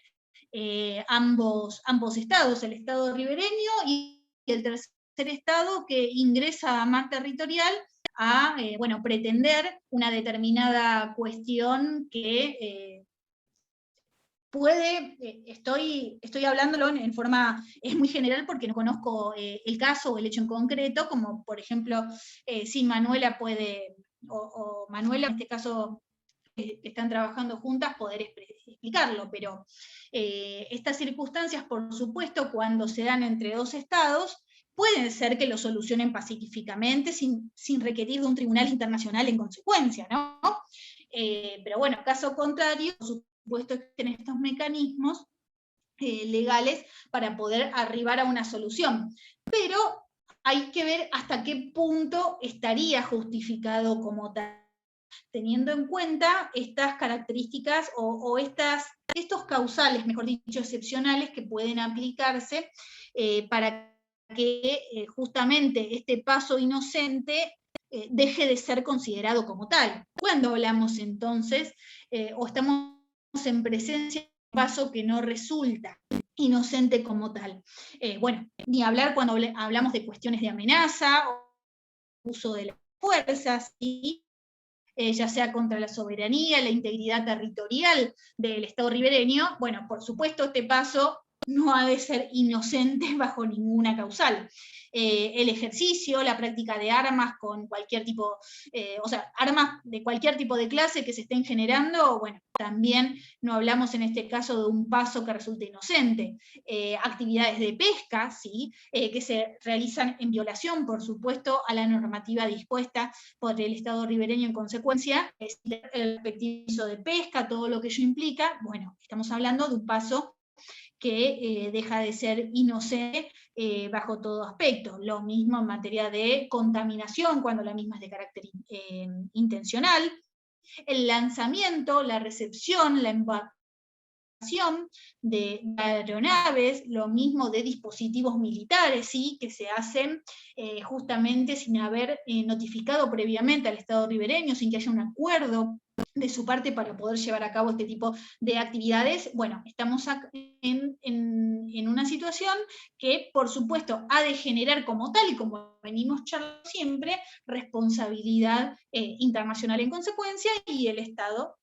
Speaker 1: ambos estados, el Estado ribereño y el tercer estado que ingresa a mar territorial a, bueno, pretender una determinada cuestión que puede, estoy hablándolo en forma muy general porque no conozco el caso o el hecho en concreto, como por ejemplo, si Manuela puede, o Manuela en este caso, que están trabajando juntas, poder explicarlo, pero estas circunstancias, por supuesto, cuando se dan entre dos estados, pueden ser que lo solucionen pacíficamente sin requerir de un tribunal internacional en consecuencia, ¿no? Pero bueno, caso contrario, por supuesto, existen estos mecanismos legales para poder arribar a una solución. Pero hay que ver hasta qué punto estaría justificado como tal, teniendo en cuenta estas características o estos causales, mejor dicho, excepcionales que pueden aplicarse para que justamente este paso inocente deje de ser considerado como tal. Cuando hablamos entonces, o estamos en presencia de un paso que no resulta inocente como tal. Bueno, ni hablar cuando hablamos de cuestiones de amenaza o uso de la fuerza, ¿sí? Ya sea contra la soberanía, la integridad territorial del Estado ribereño. Bueno, por supuesto, este paso no ha de ser inocente bajo ninguna causal. El ejercicio, la práctica de armas con cualquier tipo, o sea, armas de cualquier tipo de clase que se estén generando, bueno, también no hablamos en este caso de un paso que resulte inocente. Actividades de pesca, ¿sí? Que se realizan en violación, por supuesto, a la normativa dispuesta por el Estado ribereño en consecuencia, el respectivo de pesca, todo lo que ello implica. Bueno, estamos hablando de un paso que deja de ser inocente bajo todo aspecto. Lo mismo en materia de contaminación, cuando la misma es de carácter intencional. El lanzamiento, la recepción, la embarcación de aeronaves, lo mismo de dispositivos militares, ¿sí? Que se hacen justamente sin haber notificado previamente al Estado ribereño, sin que haya un acuerdo de su parte para poder llevar a cabo este tipo de actividades. Bueno, estamos en una situación que, por supuesto, ha de generar como tal, y como venimos charlando siempre, responsabilidad internacional en consecuencia, y el Estado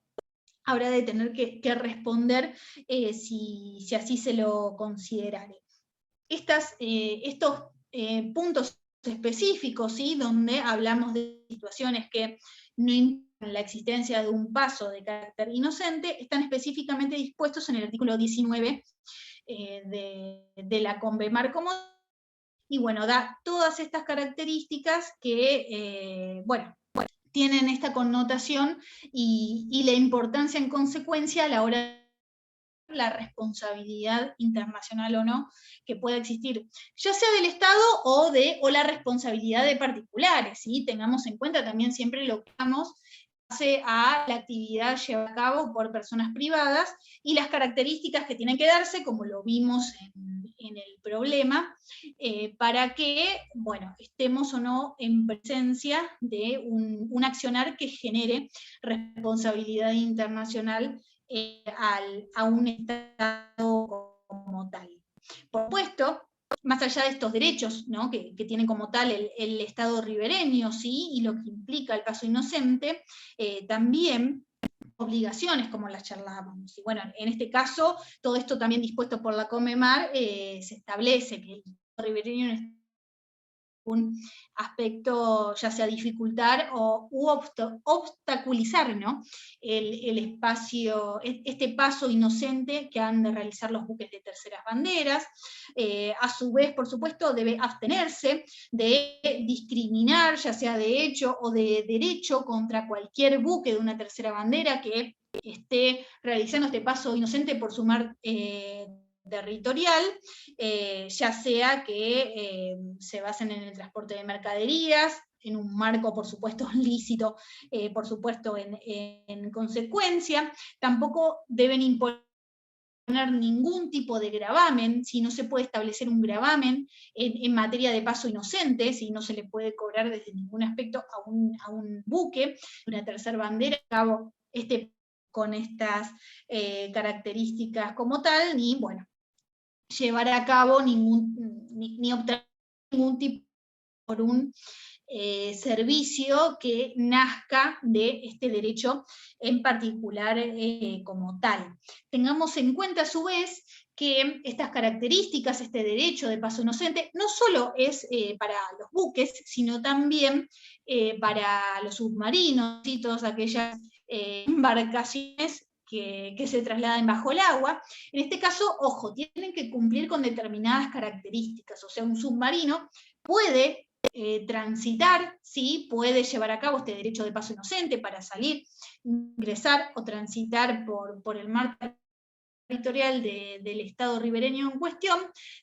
Speaker 1: habrá de tener que responder si así se lo considerare. Estos puntos específicos, ¿sí? Donde hablamos de situaciones que no implican la existencia de un paso de carácter inocente, están específicamente dispuestos en el artículo 19 de la Convemar como, y bueno, da todas estas características que, bueno, tienen esta connotación y la importancia en consecuencia a la hora la responsabilidad internacional o no que pueda existir, ya sea del Estado o la responsabilidad de particulares, ¿sí? Tengamos en cuenta también siempre lo que hablamos a la actividad llevada a cabo por personas privadas y las características que tienen que darse, como lo vimos en el problema, para que, bueno, estemos o no en presencia de un accionar que genere responsabilidad internacional a un Estado como tal. Por supuesto, más allá de estos derechos, ¿no?, que tiene como tal el Estado ribereño, ¿sí?, y lo que implica el caso inocente, también obligaciones, como las charlábamos. Y bueno, en este caso, todo esto también dispuesto por la Comemar, se establece que el Estado ribereño es un aspecto, ya sea dificultar u obstaculizar, ¿no?, el espacio, este paso inocente que han de realizar los buques de terceras banderas. A su vez, por supuesto, debe abstenerse de discriminar, ya sea de hecho o de derecho, contra cualquier buque de una tercera bandera que esté realizando este paso inocente por su mar territorial, ya sea que se basen en el transporte de mercaderías, en un marco, por supuesto, lícito, por supuesto, en consecuencia. Tampoco deben imponer ningún tipo de gravamen, si no se puede establecer un gravamen en materia de paso inocente, si no se le puede cobrar desde ningún aspecto a un buque, una tercera bandera, cabo con estas características como tal, ni, bueno, llevar a cabo ni obtener ningún tipo por un servicio que nazca de este derecho en particular como tal. Tengamos en cuenta a su vez que estas características, este derecho de paso inocente, no solo es para los buques, sino también para los submarinos y todas aquellas embarcaciones que se trasladen bajo el agua. En este caso, ojo, tienen que cumplir con determinadas características, o sea, un submarino puede transitar, ¿sí?, puede llevar a cabo este derecho de paso inocente para salir, ingresar o transitar por el mar territorial del Estado ribereño en cuestión,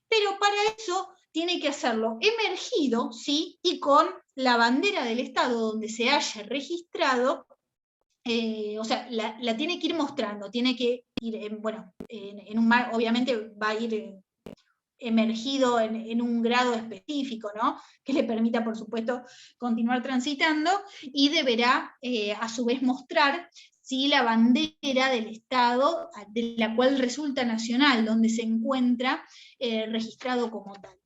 Speaker 1: pero para eso tiene que hacerlo emergido, ¿sí?, y con la bandera del Estado donde se haya registrado. O sea, la tiene que ir mostrando, tiene que ir, en un mar, obviamente va a ir emergido en un grado específico, ¿no?, que le permita, por supuesto, continuar transitando, y deberá, a su vez, mostrar si la bandera del Estado, de la cual resulta nacional, donde se encuentra registrado como tal.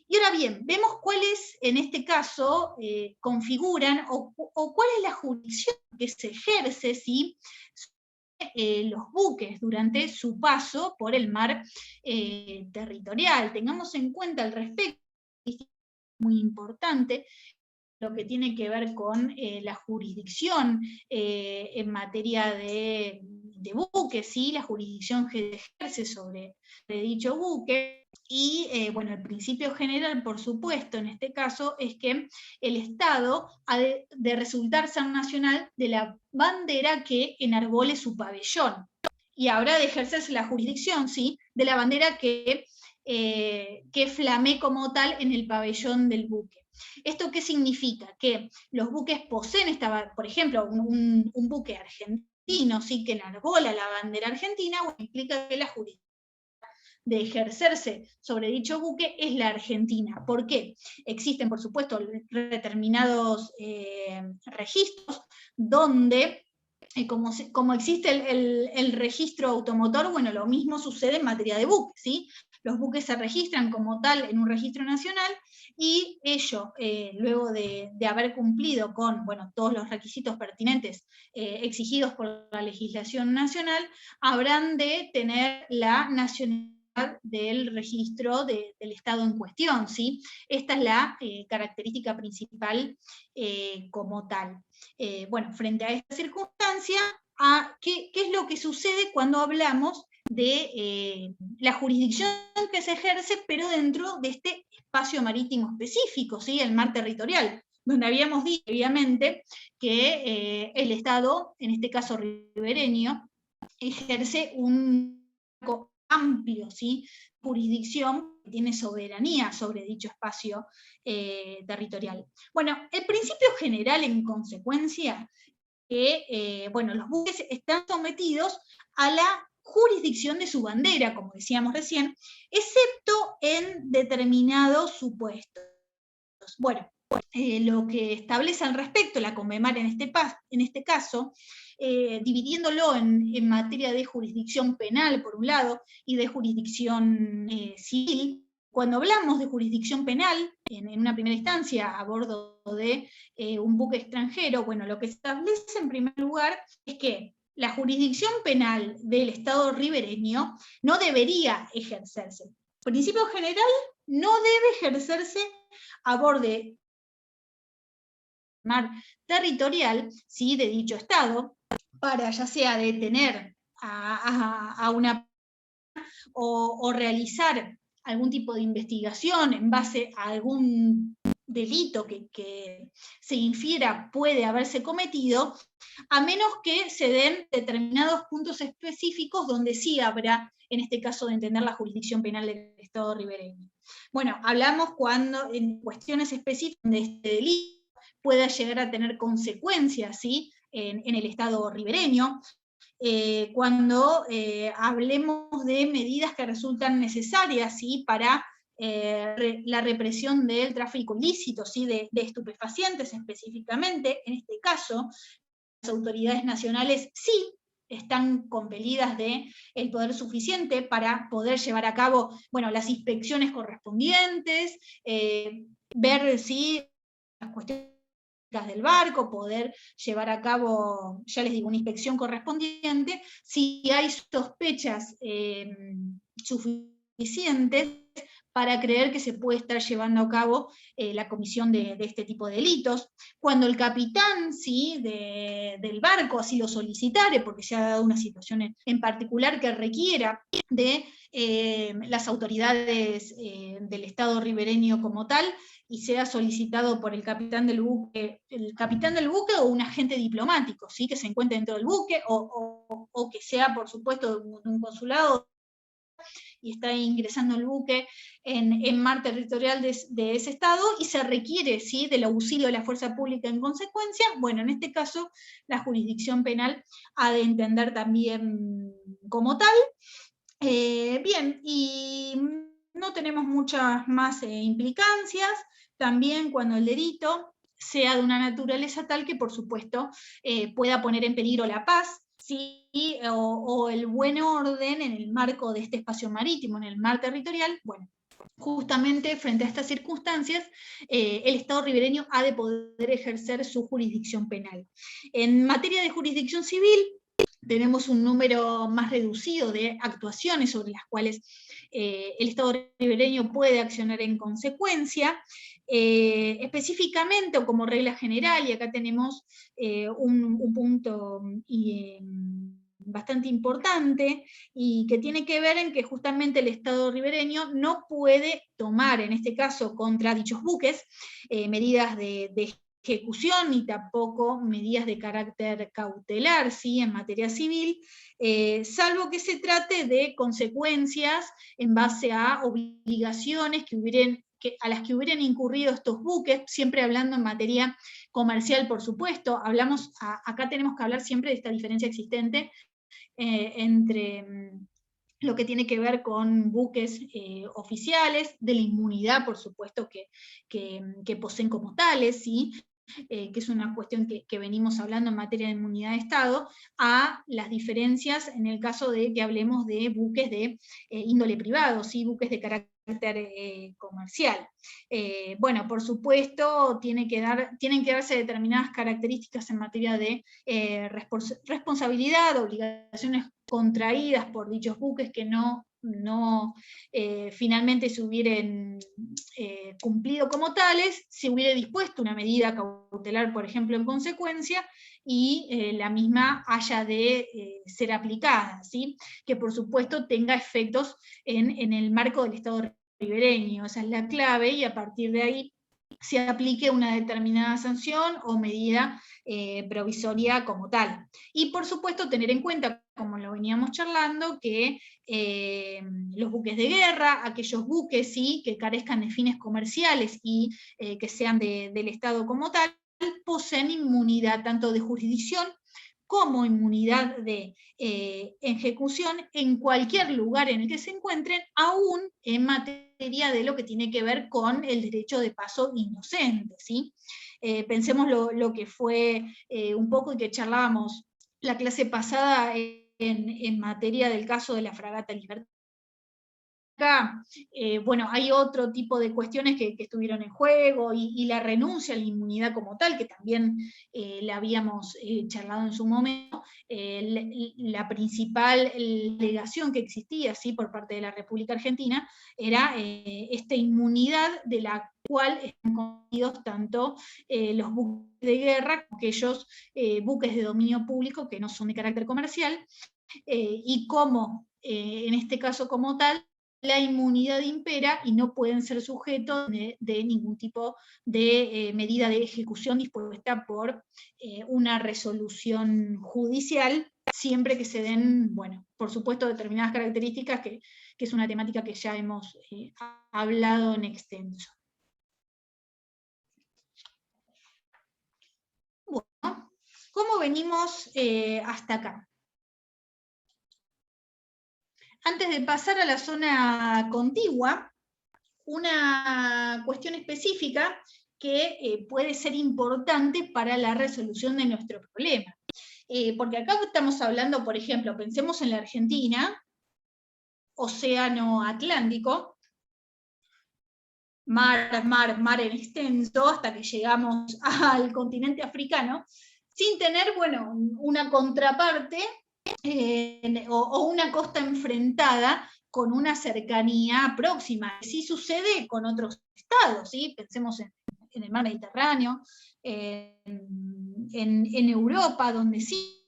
Speaker 1: Y ahora bien, vemos cuáles, en este caso, configuran, o cuál es la jurisdicción que se ejerce si los buques durante su paso por el mar territorial. Tengamos en cuenta al respecto, muy importante, lo que tiene que ver con la jurisdicción en materia de buques, ¿sí?, la jurisdicción que ejerce sobre dicho buque. Y bueno, el principio general, por supuesto, en este caso, es que el Estado ha de resultar ser nacional de la bandera que enarbole su pabellón, y habrá de ejercerse la jurisdicción, ¿sí?, de la bandera que flamee como tal en el pabellón del buque. ¿Esto qué significa? Que los buques poseen por ejemplo, un buque argentino, ¿sí?, que enarbola la bandera argentina, bueno, implica que la jurisdicción de ejercerse sobre dicho buque es la Argentina. ¿Por qué? Existen, por supuesto, determinados registros donde, como existe el registro automotor, bueno, lo mismo sucede en materia de buques, ¿sí? Los buques se registran como tal en un registro nacional, y ello, luego de haber cumplido con, bueno, todos los requisitos pertinentes exigidos por la legislación nacional, habrán de tener la nacionalidad del registro del Estado en cuestión, ¿sí? Esta es la característica principal como tal. Bueno, frente a esta circunstancia, ¿qué es lo que sucede cuando hablamos de la jurisdicción que se ejerce, pero dentro de este espacio marítimo específico, ¿sí?, el mar territorial, donde habíamos dicho previamente que el Estado, en este caso ribereño, ejerce un amplio, ¿sí?, jurisdicción que tiene soberanía sobre dicho espacio territorial. Bueno, el principio general, en consecuencia, que bueno, los buques están sometidos a la jurisdicción de su bandera, como decíamos recién, excepto en determinados supuestos. Bueno, lo que establece al respecto la Conmemar en este caso, dividiéndolo en materia de jurisdicción penal, por un lado, y de jurisdicción civil. Cuando hablamos de jurisdicción penal, en una primera instancia, a bordo de un buque extranjero, bueno, lo que se establece en primer lugar es que la jurisdicción penal del Estado ribereño no debería ejercerse. Principio general, no debe ejercerse a bordo de mar territorial, ¿sí?, de dicho Estado, para ya sea detener a una o realizar algún tipo de investigación en base a algún delito que se infiera puede haberse cometido, a menos que se den determinados puntos específicos donde sí habrá, en este caso, de entender la jurisdicción penal del Estado ribereño. Bueno, hablamos cuando en cuestiones específicas de este delito pueda llegar a tener consecuencias, ¿sí?, en el Estado ribereño, cuando hablemos de medidas que resultan necesarias, ¿sí?, para la represión del tráfico ilícito, ¿sí?, de estupefacientes específicamente. En este caso, las autoridades nacionales sí están compelidas del poder suficiente para poder llevar a cabo, bueno, las inspecciones correspondientes, ver si las cuestiones del barco, poder llevar a cabo, ya les digo, una inspección correspondiente, si hay sospechas suficientes para creer que se puede estar llevando a cabo la comisión de este tipo de delitos. Cuando el capitán, ¿sí?, del barco así lo solicitare, porque se ha dado una situación en particular que requiera de las autoridades del Estado ribereño como tal, y sea solicitado por el capitán del buque o un agente diplomático, ¿sí?, que se encuentre dentro del buque, o que sea, por supuesto, de un consulado, y está ingresando el buque en mar territorial de ese Estado, y se requiere, ¿sí?, del auxilio de la fuerza pública en consecuencia. Bueno, en este caso, la jurisdicción penal ha de entender también como tal. Bien, y no tenemos muchas más implicancias. También cuando el delito sea de una naturaleza tal que, por supuesto, pueda poner en peligro la paz, ¿sí?, o el buen orden en el marco de este espacio marítimo, en el mar territorial. Bueno, justamente frente a estas circunstancias, el Estado ribereño ha de poder ejercer su jurisdicción penal. En materia de jurisdicción civil, tenemos un número más reducido de actuaciones sobre las cuales el Estado ribereño puede accionar en consecuencia. Específicamente, o como regla general, y acá tenemos un punto bastante importante, y que tiene que ver en que justamente el Estado ribereño no puede tomar, en este caso contra dichos buques, medidas de ejecución, ni tampoco medidas de carácter cautelar, ¿sí?, en materia civil, salvo que se trate de consecuencias en base a obligaciones a las que hubieran incurrido estos buques, siempre hablando en materia comercial, por supuesto. Acá tenemos que hablar siempre de esta diferencia existente entre lo que tiene que ver con buques oficiales, de la inmunidad, por supuesto, que poseen como tales, ¿sí?, que es una cuestión que venimos hablando en materia de inmunidad de Estado, a las diferencias en el caso de que hablemos de buques de índole privado, ¿sí?, buques de carácter comercial. Bueno, por supuesto, tienen que darse determinadas características en materia de responsabilidad, obligaciones contraídas por dichos buques que no finalmente se hubieran cumplido como tales, se hubiera dispuesto una medida cautelar, por ejemplo, en consecuencia, y la misma haya de ser aplicada, ¿sí?, que por supuesto tenga efectos en el marco del Estado ribereño. Esa es la clave, y a partir de ahí se aplique una determinada sanción o medida provisoria como tal. Y por supuesto tener en cuenta, como lo veníamos charlando, que los buques de guerra, aquellos buques ¿sí? que carezcan de fines comerciales y que sean del Estado como tal, poseen inmunidad tanto de jurisdicción como inmunidad de ejecución en cualquier lugar en el que se encuentren, aún en materia de lo que tiene que ver con el derecho de paso inocente, ¿sí? Pensemos lo que fue un poco y que charlábamos la clase pasada en materia del caso de la fragata Libertad. Acá, bueno, hay otro tipo de cuestiones que estuvieron en juego y la renuncia a la inmunidad como tal, que también la habíamos charlado en su momento. La principal alegación que existía ¿sí? por parte de la República Argentina era esta inmunidad de la cual están conocidos tanto los buques de guerra como aquellos buques de dominio público que no son de carácter comercial, y cómo, en este caso como tal, la inmunidad impera y no pueden ser sujetos de ningún tipo de medida de ejecución dispuesta por una resolución judicial, siempre que se den, bueno, por supuesto, determinadas características, que es una temática que ya hemos hablado en extenso. Bueno, ¿cómo venimos hasta acá? Antes de pasar a la zona contigua, una cuestión específica que puede ser importante para la resolución de nuestro problema. Porque acá estamos hablando, por ejemplo, pensemos en la Argentina, océano Atlántico, mar en extenso, hasta que llegamos al continente africano, sin tener, bueno, una contraparte o una costa enfrentada con una cercanía próxima. Sí sucede con otros estados, ¿sí? Pensemos en el mar Mediterráneo, en Europa, donde sí,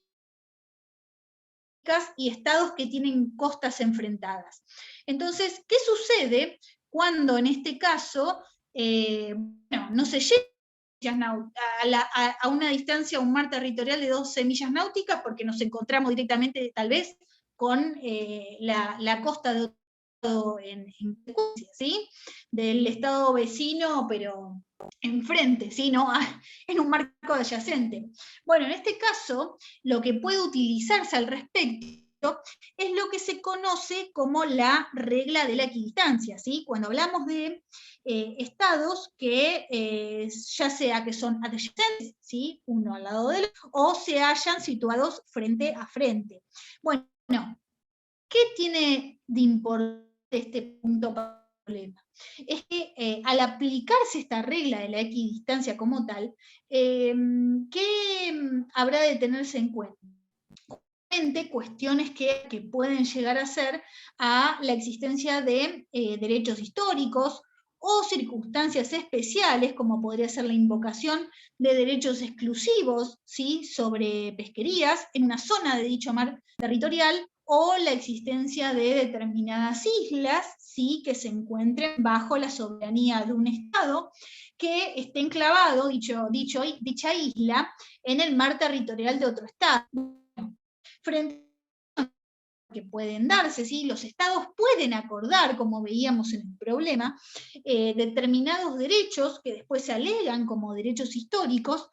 Speaker 1: y estados que tienen costas enfrentadas. Entonces, ¿qué sucede cuando en este caso bueno, no se llega a una distancia, a un mar territorial de 12 millas náuticas, porque nos encontramos directamente, tal vez, con la costa de en ¿sí? Del estado vecino, pero enfrente, ¿sí? ¿No? En un marco adyacente. Bueno, en este caso, lo que puede utilizarse al respecto es lo que se conoce como la regla de la equidistancia, ¿sí? Cuando hablamos de estados que ya sea que son adyacentes, ¿sí? Uno al lado del otro, o se hallan situados frente a frente. Bueno, ¿qué tiene de importante este punto para el problema? Es que al aplicarse esta regla de la equidistancia como tal, ¿qué habrá de tenerse en cuenta? Cuestiones que pueden llegar a ser a la existencia de derechos históricos o circunstancias especiales, como podría ser la invocación de derechos exclusivos, ¿sí? sobre pesquerías en una zona de dicho mar territorial, o la existencia de determinadas islas, ¿sí? que se encuentren bajo la soberanía de un Estado, que esté enclavado, dicha isla, en el mar territorial de otro Estado. Frente a que pueden darse, ¿sí? Los estados pueden acordar, como veíamos en el problema, determinados derechos que después se alegan como derechos históricos,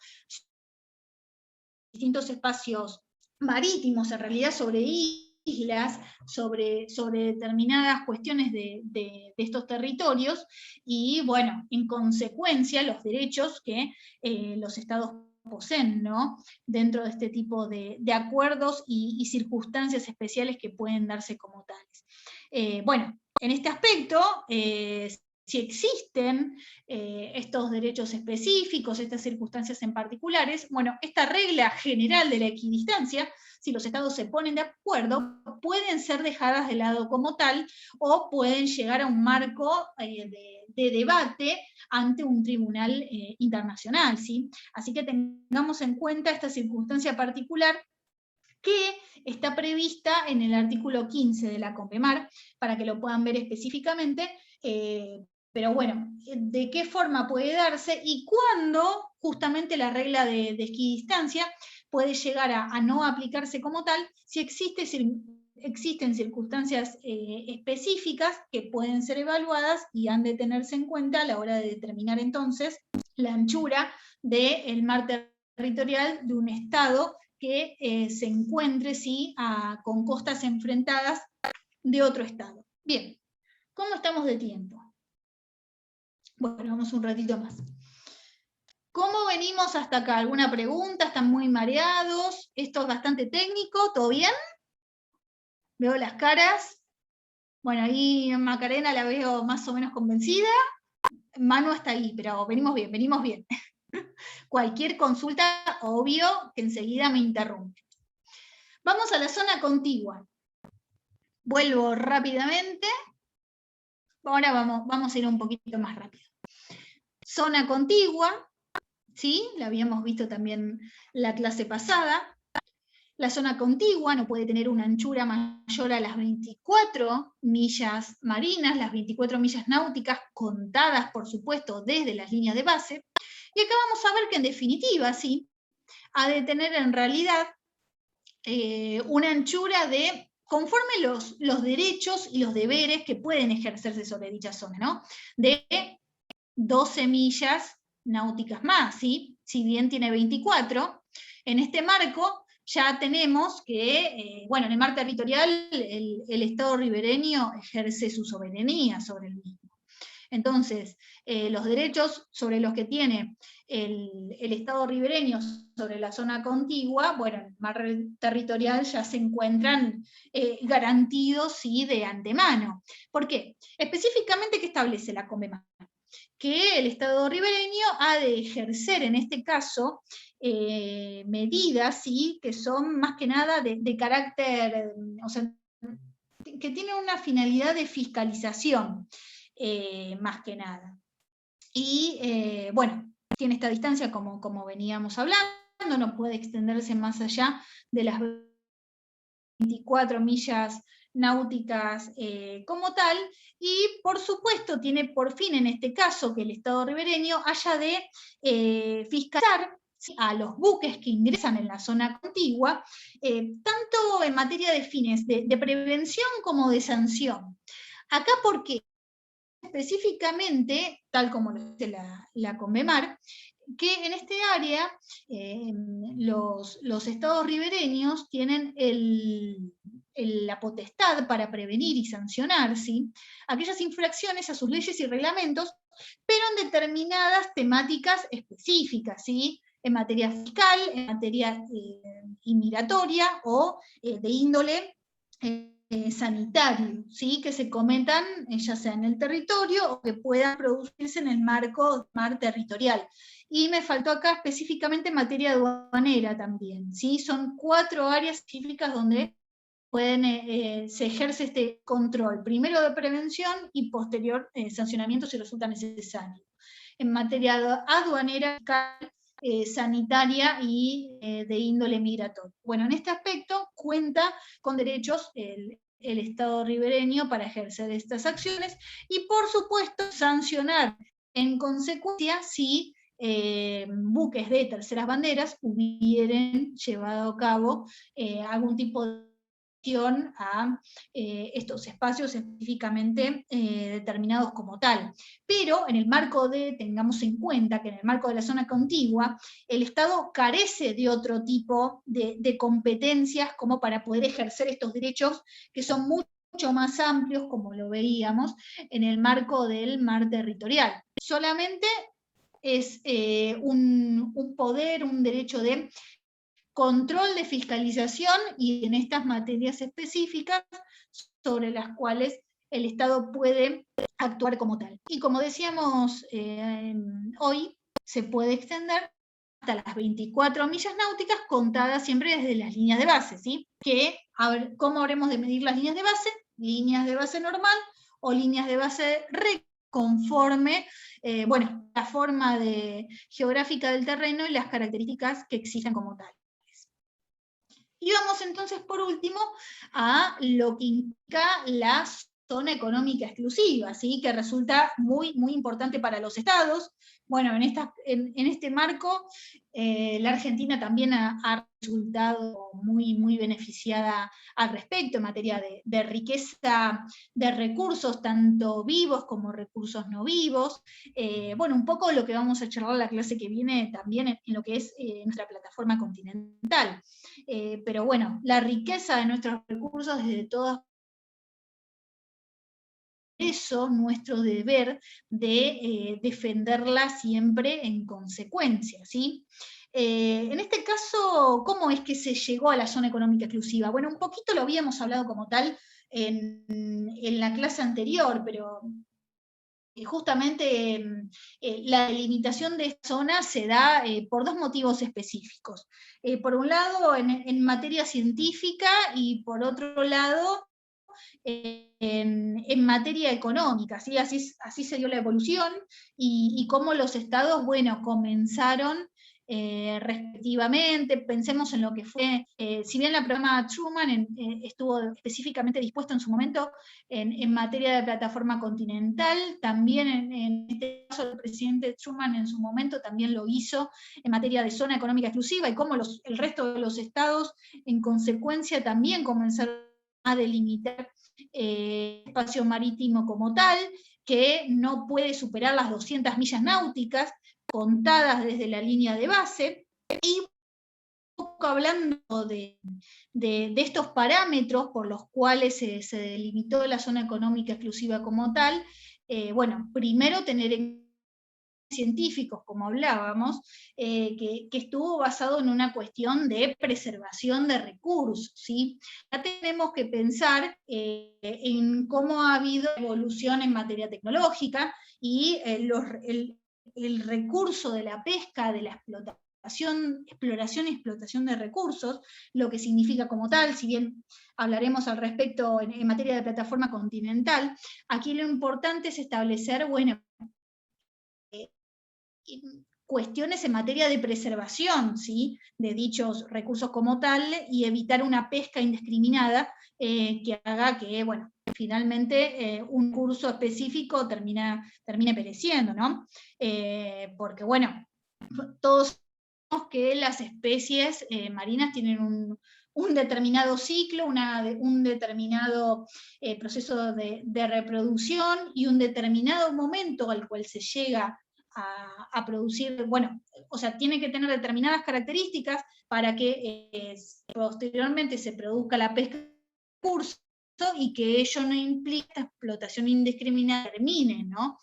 Speaker 1: distintos espacios marítimos, en realidad sobre islas, sobre determinadas cuestiones de estos territorios, y bueno, en consecuencia los derechos que los estados poseen, ¿no? Dentro de este tipo de acuerdos y circunstancias especiales que pueden darse como tales. Bueno, en este aspecto, si existen estos derechos específicos, estas circunstancias en particulares, bueno, esta regla general de la equidistancia, si los estados se ponen de acuerdo, pueden ser dejadas de lado como tal, o pueden llegar a un marco de debate ante un tribunal internacional, ¿sí? Así que tengamos en cuenta esta circunstancia particular que está prevista en el artículo 15 de la CONVEMAR, para que lo puedan ver específicamente, pero bueno, ¿de qué forma puede darse y cuándo justamente la regla de equidistancia puede llegar a no aplicarse como tal si existen circunstancias específicas que pueden ser evaluadas y han de tenerse en cuenta a la hora de determinar entonces la anchura del mar territorial de un estado que se encuentre con costas enfrentadas de otro estado. Bien, ¿cómo estamos de tiempo? Bueno, vamos un ratito más. ¿Cómo venimos hasta acá? ¿Alguna pregunta? ¿Están muy mareados? ¿Esto es bastante técnico? ¿Todo bien? Veo las caras. Bueno, ahí Macarena la veo más o menos convencida. Manu está ahí, pero venimos bien, venimos bien. Cualquier consulta, obvio, que enseguida me interrumpe. Vamos a la zona contigua. Vuelvo rápidamente. Ahora vamos a ir un poquito más rápido. Zona contigua, ¿sí? La habíamos visto también la clase pasada. La zona contigua no puede tener una anchura mayor a las 24 millas marinas, las 24 millas náuticas, contadas, por supuesto, desde las líneas de base. Y acá vamos a ver que en definitiva, sí, ha de tener en realidad una anchura de, conforme los derechos y los deberes que pueden ejercerse sobre dicha zona, ¿no? De 12 millas náuticas más, ¿sí? Si bien tiene 24, en este marco ya tenemos que, bueno, en el mar territorial el Estado ribereño ejerce su soberanía sobre el mismo. Entonces, los derechos sobre los que tiene el Estado ribereño sobre la zona contigua, bueno, en el mar territorial ya se encuentran garantidos, ¿sí?, de antemano. ¿Por qué? Específicamente, ¿qué establece la CONVEMAR? Que el Estado ribereño ha de ejercer, en este caso, medidas, ¿sí?, que son más que nada de carácter, o sea, que tienen una finalidad de fiscalización, más que nada. Y, bueno, tiene esta distancia como veníamos hablando, no puede extenderse más allá de las 24 millas náuticas como tal, y por supuesto tiene por fin en este caso que el Estado ribereño haya de fiscalizar a los buques que ingresan en la zona contigua, tanto en materia de fines de prevención como de sanción. Acá, ¿por qué? Específicamente, tal como lo dice la CONVEMAR, que en este área los estados ribereños tienen la potestad para prevenir y sancionar, ¿sí?, aquellas infracciones a sus leyes y reglamentos, pero en determinadas temáticas específicas, ¿sí?, en materia fiscal, en materia inmigratoria o de índole sanitario, ¿sí?, que se cometan ya sea en el territorio o que puedan producirse en el marco mar territorial. Y me faltó acá específicamente materia aduanera también, ¿sí? Son 4 áreas específicas donde se ejerce este control, primero de prevención y posterior sancionamiento si resulta necesario. En materia aduanera, sanitaria y de índole migratoria. Bueno, en este aspecto cuenta con derechos el Estado ribereño para ejercer estas acciones y, por supuesto, sancionar en consecuencia si buques de terceras banderas hubieran llevado a cabo algún tipo de a estos espacios específicamente determinados como tal. Pero en el marco tengamos en cuenta que en el marco de la zona contigua, el Estado carece de otro tipo de competencias como para poder ejercer estos derechos que son mucho más amplios, como lo veíamos, en el marco del mar territorial. Solamente es un poder, un derecho de control de fiscalización y en estas materias específicas sobre las cuales el Estado puede actuar como tal. Y como decíamos hoy, se puede extender hasta las 24 millas náuticas contadas siempre desde las líneas de base, ¿sí? Que, a ver, ¿cómo habremos de medir las líneas de base? Líneas de base normal o líneas de base conforme, bueno, la forma geográfica del terreno y las características que exigen como tal. Y vamos entonces por último a lo que implica la zona económica exclusiva, ¿sí? Que resulta muy, muy importante para los estados. Bueno, en este marco, la Argentina también ha resultado muy, muy beneficiada al respecto en materia de riqueza de recursos, tanto vivos como recursos no vivos. Bueno, un poco lo que vamos a charlar la clase que viene también en lo que es nuestra plataforma continental. Pero bueno, la riqueza de nuestros recursos desde todas eso nuestro deber de defenderla siempre en consecuencia, ¿sí? En este caso, ¿cómo es que se llegó a la zona económica exclusiva? Bueno, un poquito lo habíamos hablado como tal en la clase anterior, pero justamente la delimitación de esta zona se da por dos motivos específicos. Por un lado, en materia científica, y por otro lado, en materia económica, ¿sí? Así se dio la evolución y cómo los estados, bueno, comenzaron respectivamente. Pensemos en lo que fue, si bien la programa Truman estuvo específicamente dispuesto en su momento en materia de plataforma continental, también en este caso el presidente Truman en su momento también lo hizo en materia de zona económica exclusiva, y cómo el resto de los estados en consecuencia también comenzaron a delimitar espacio marítimo como tal, que no puede superar las 200 millas náuticas contadas desde la línea de base. Y un poco hablando de estos parámetros por los cuales se delimitó la zona económica exclusiva como tal, bueno, primero tener en científicos, como hablábamos, que estuvo basado en una cuestión de preservación de recursos, ¿sí? Ya tenemos que pensar en cómo ha habido evolución en materia tecnológica y el recurso de la pesca, de la exploración y explotación de recursos, lo que significa como tal, si bien hablaremos al respecto en materia de plataforma continental, aquí lo importante es establecer, bueno, cuestiones en materia de preservación, ¿sí? De dichos recursos como tal, y evitar una pesca indiscriminada que haga que, bueno, finalmente un curso específico termine pereciendo, ¿no? Porque, bueno, todos sabemos que las especies marinas tienen un determinado ciclo, un determinado proceso de reproducción y un determinado momento al cual se llega a producir, bueno, o sea, tiene que tener determinadas características para que posteriormente se produzca la pesca de curso y que ello no implique esta explotación indiscriminada termine, ¿no?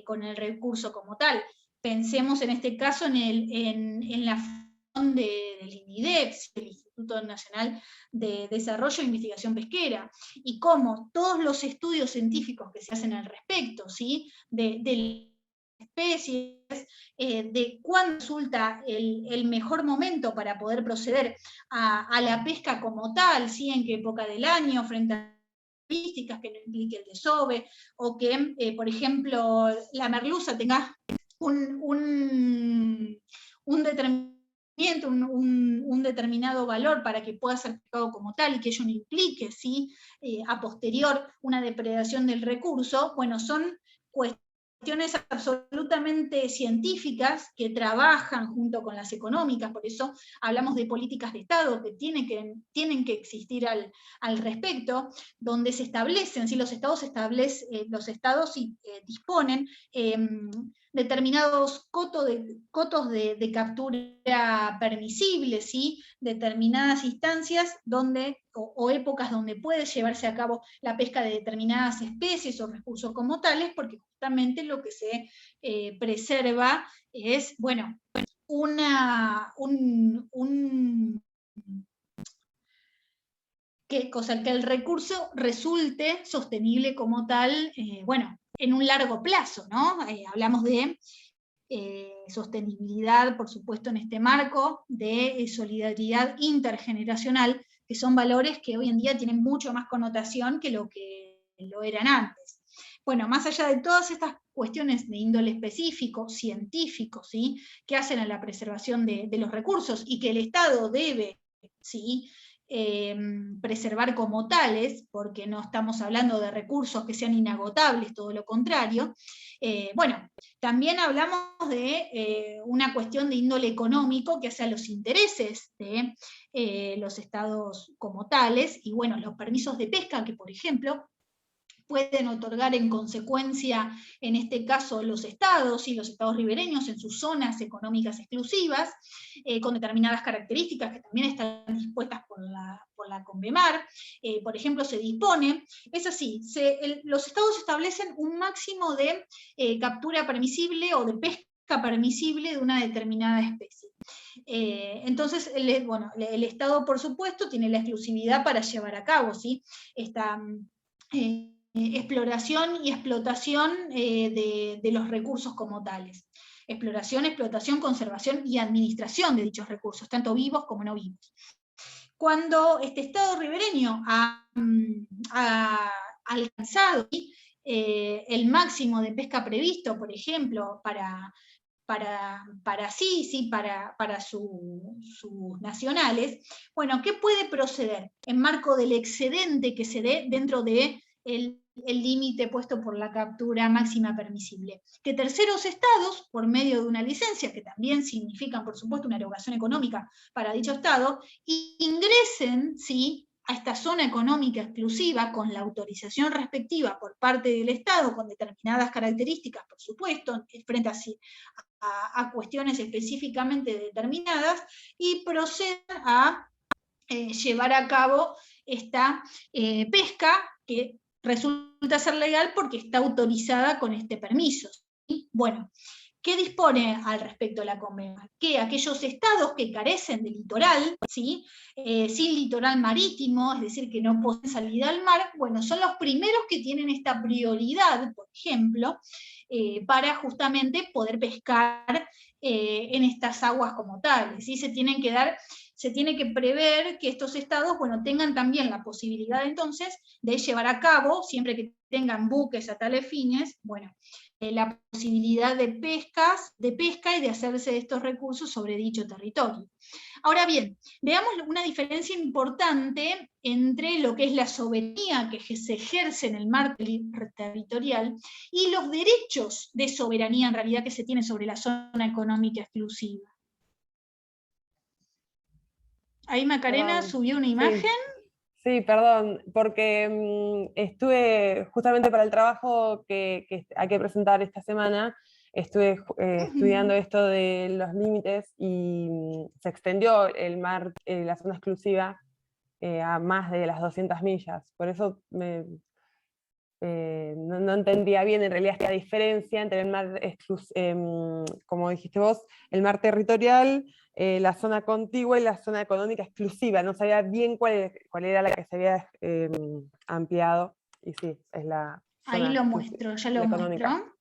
Speaker 1: Con el recurso como tal. Pensemos en este caso en la función del INIDEP, el Instituto Nacional de Desarrollo e Investigación Pesquera, y cómo todos los estudios científicos que se hacen al respecto, ¿sí? de especies, de cuándo resulta el mejor momento para poder proceder a la pesca como tal, ¿sí? En qué época del año, frente a características que no implique el desove, o que, por ejemplo, la merluza tenga un determinado valor para que pueda ser pescado como tal y que ello no implique, ¿sí? A posterior una depredación del recurso. Bueno, son cuestiones absolutamente científicas que trabajan junto con las económicas, por eso hablamos de políticas de Estado que tienen que existir al respecto, donde se establecen, si los estados disponen determinados cotos de captura permisibles, ¿sí? Determinadas instancias o épocas donde puede llevarse a cabo la pesca de determinadas especies o recursos como tales, porque justamente lo que se preserva es, bueno, que el recurso resulte sostenible como tal, bueno, en un largo plazo, ¿no? Hablamos de sostenibilidad, por supuesto, en este marco de solidaridad intergeneracional, que son valores que hoy en día tienen mucho más connotación que lo eran antes. Bueno, más allá de todas estas cuestiones de índole específico, científico, ¿sí? Que hacen a la preservación de los recursos y que el Estado debe, ¿sí? preservar como tales, porque no estamos hablando de recursos que sean inagotables, todo lo contrario. Bueno, también hablamos de una cuestión de índole económico que hace a los intereses de los estados como tales, y bueno, los permisos de pesca que, por ejemplo, pueden otorgar en consecuencia, en este caso, los estados y los estados ribereños en sus zonas económicas exclusivas, con determinadas características que también están dispuestas por la Convemar. Por ejemplo, se dispone, es así, los estados establecen un máximo de captura permisible o de pesca permisible de una determinada especie. Entonces, el Estado, por supuesto, tiene la exclusividad para llevar a cabo, ¿sí?, esta exploración y explotación de los recursos como tales. Exploración, explotación, conservación y administración de dichos recursos, tanto vivos como no vivos. Cuando este estado ribereño ha alcanzado el máximo de pesca previsto, por ejemplo, para sus nacionales, bueno, ¿qué puede proceder en marco del excedente que se dé dentro de el límite puesto por la captura máxima permisible? Que terceros estados, por medio de una licencia, que también significan, por supuesto, una erogación económica para dicho estado, ingresen, ¿sí?, a esta zona económica exclusiva con la autorización respectiva por parte del Estado, con determinadas características, por supuesto, frente a cuestiones específicamente determinadas, y procedan a llevar a cabo esta pesca que resulta ser legal porque está autorizada con este permiso, ¿sí? Bueno, ¿qué dispone al respecto la Convención? Que aquellos estados que carecen de litoral, ¿sí?, sin litoral marítimo, es decir, que no poseen salida al mar, bueno, son los primeros que tienen esta prioridad, por ejemplo, para justamente poder pescar en estas aguas como tales, ¿sí? Se tiene que prever que estos estados, bueno, tengan también la posibilidad entonces de llevar a cabo, siempre que tengan buques a tales fines, bueno, la posibilidad de pesca y de hacerse de estos recursos sobre dicho territorio. Ahora bien, veamos una diferencia importante entre lo que es la soberanía que se ejerce en el mar territorial y los derechos de soberanía en realidad que se tiene sobre la zona económica exclusiva. Ahí Macarena subió una imagen.
Speaker 4: Sí, perdón, porque estuve justamente para el trabajo que hay que presentar esta semana, estuve estudiando esto de los límites y se extendió el mar, la zona exclusiva, a más de las 200 millas. Por eso no entendía bien en realidad esta diferencia entre el mar, como dijiste vos, el mar territorial, la zona contigua y la zona económica exclusiva. No sabía bien cuál era la que se había ampliado, y sí, es la zona.
Speaker 1: Ahí lo muestro, ya lo muestro.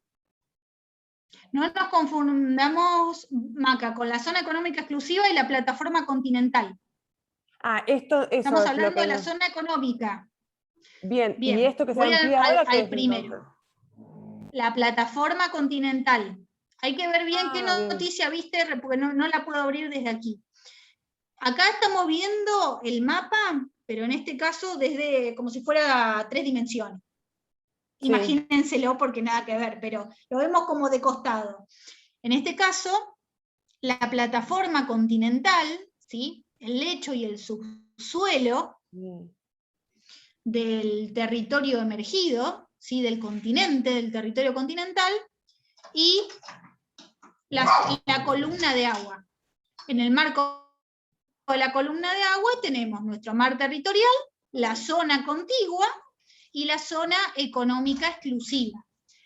Speaker 1: No nos confundamos, Maca, con la zona económica exclusiva y la plataforma continental. Estamos hablando de la zona económica.
Speaker 4: Bien, y esto que se amplía ahora,
Speaker 1: al primero. La plataforma continental. Hay que ver bien qué noticia viste, porque no la puedo abrir desde aquí. Acá estamos viendo el mapa, pero en este caso desde como si fuera 3 dimensiones. Sí. Imagínenselo porque nada que ver, pero lo vemos como de costado. En este caso, la plataforma continental, ¿sí?, el lecho y el subsuelo del territorio emergido, ¿sí?, del continente, del territorio continental, y la columna de agua. En el marco de la columna de agua tenemos nuestro mar territorial, la zona contigua y la zona económica exclusiva,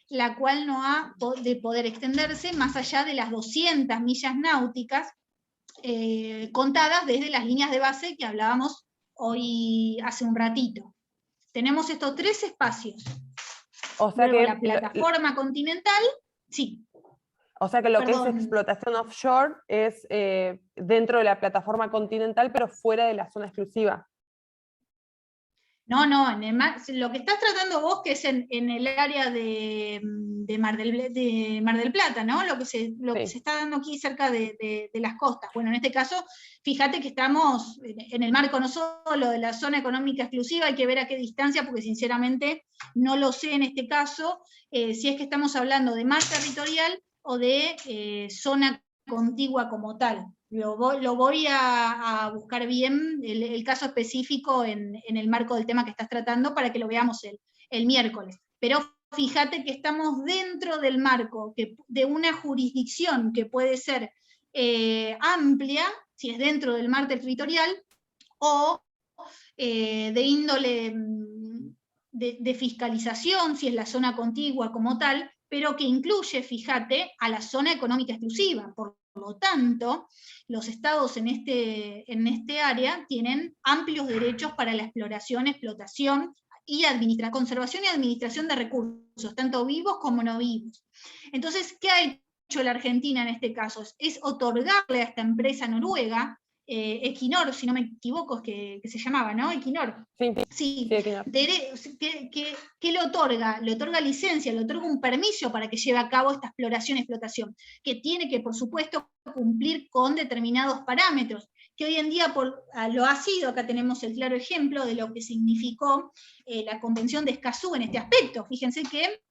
Speaker 1: la cual no ha de poder extenderse más allá de las 200 millas náuticas contadas desde las líneas de base que hablábamos hoy hace un ratito. Tenemos estos 3 espacios.
Speaker 4: O sea
Speaker 1: luego la plataforma continental, sí.
Speaker 4: O sea que lo que es explotación offshore es dentro de la plataforma continental, pero fuera de la zona exclusiva.
Speaker 1: No, en el mar, lo que estás tratando vos, que es en el área de Mar del Plata, ¿no? Lo que se está dando aquí cerca de las costas. Bueno, en este caso, fíjate que estamos en el marco no solo de la zona económica exclusiva, hay que ver a qué distancia, porque sinceramente no lo sé en este caso, si es que estamos hablando de mar territorial o de zona contigua como tal. Lo voy a buscar bien el caso específico en el marco del tema que estás tratando para que lo veamos el miércoles. Pero fíjate que estamos dentro del marco de una jurisdicción que puede ser amplia, si es dentro del mar territorial, o de índole de fiscalización, si es la zona contigua como tal, pero que incluye, fíjate, a la zona económica exclusiva. Por lo tanto, los estados en este área tienen amplios derechos para la exploración, explotación y conservación y administración de recursos, tanto vivos como no vivos. Entonces, ¿qué ha hecho la Argentina en este caso? Es otorgarle a esta empresa noruega, Equinor, si no me equivoco, es que se llamaba, ¿no? Equinor. Sí, Equinor. ¿Qué le otorga? Le otorga licencia, le otorga un permiso para que lleve a cabo esta exploración y explotación, que tiene que, por supuesto, cumplir con determinados parámetros, que hoy en día lo ha sido. Acá tenemos el claro ejemplo de lo que significó la Convención de Escazú en este aspecto. Fíjense que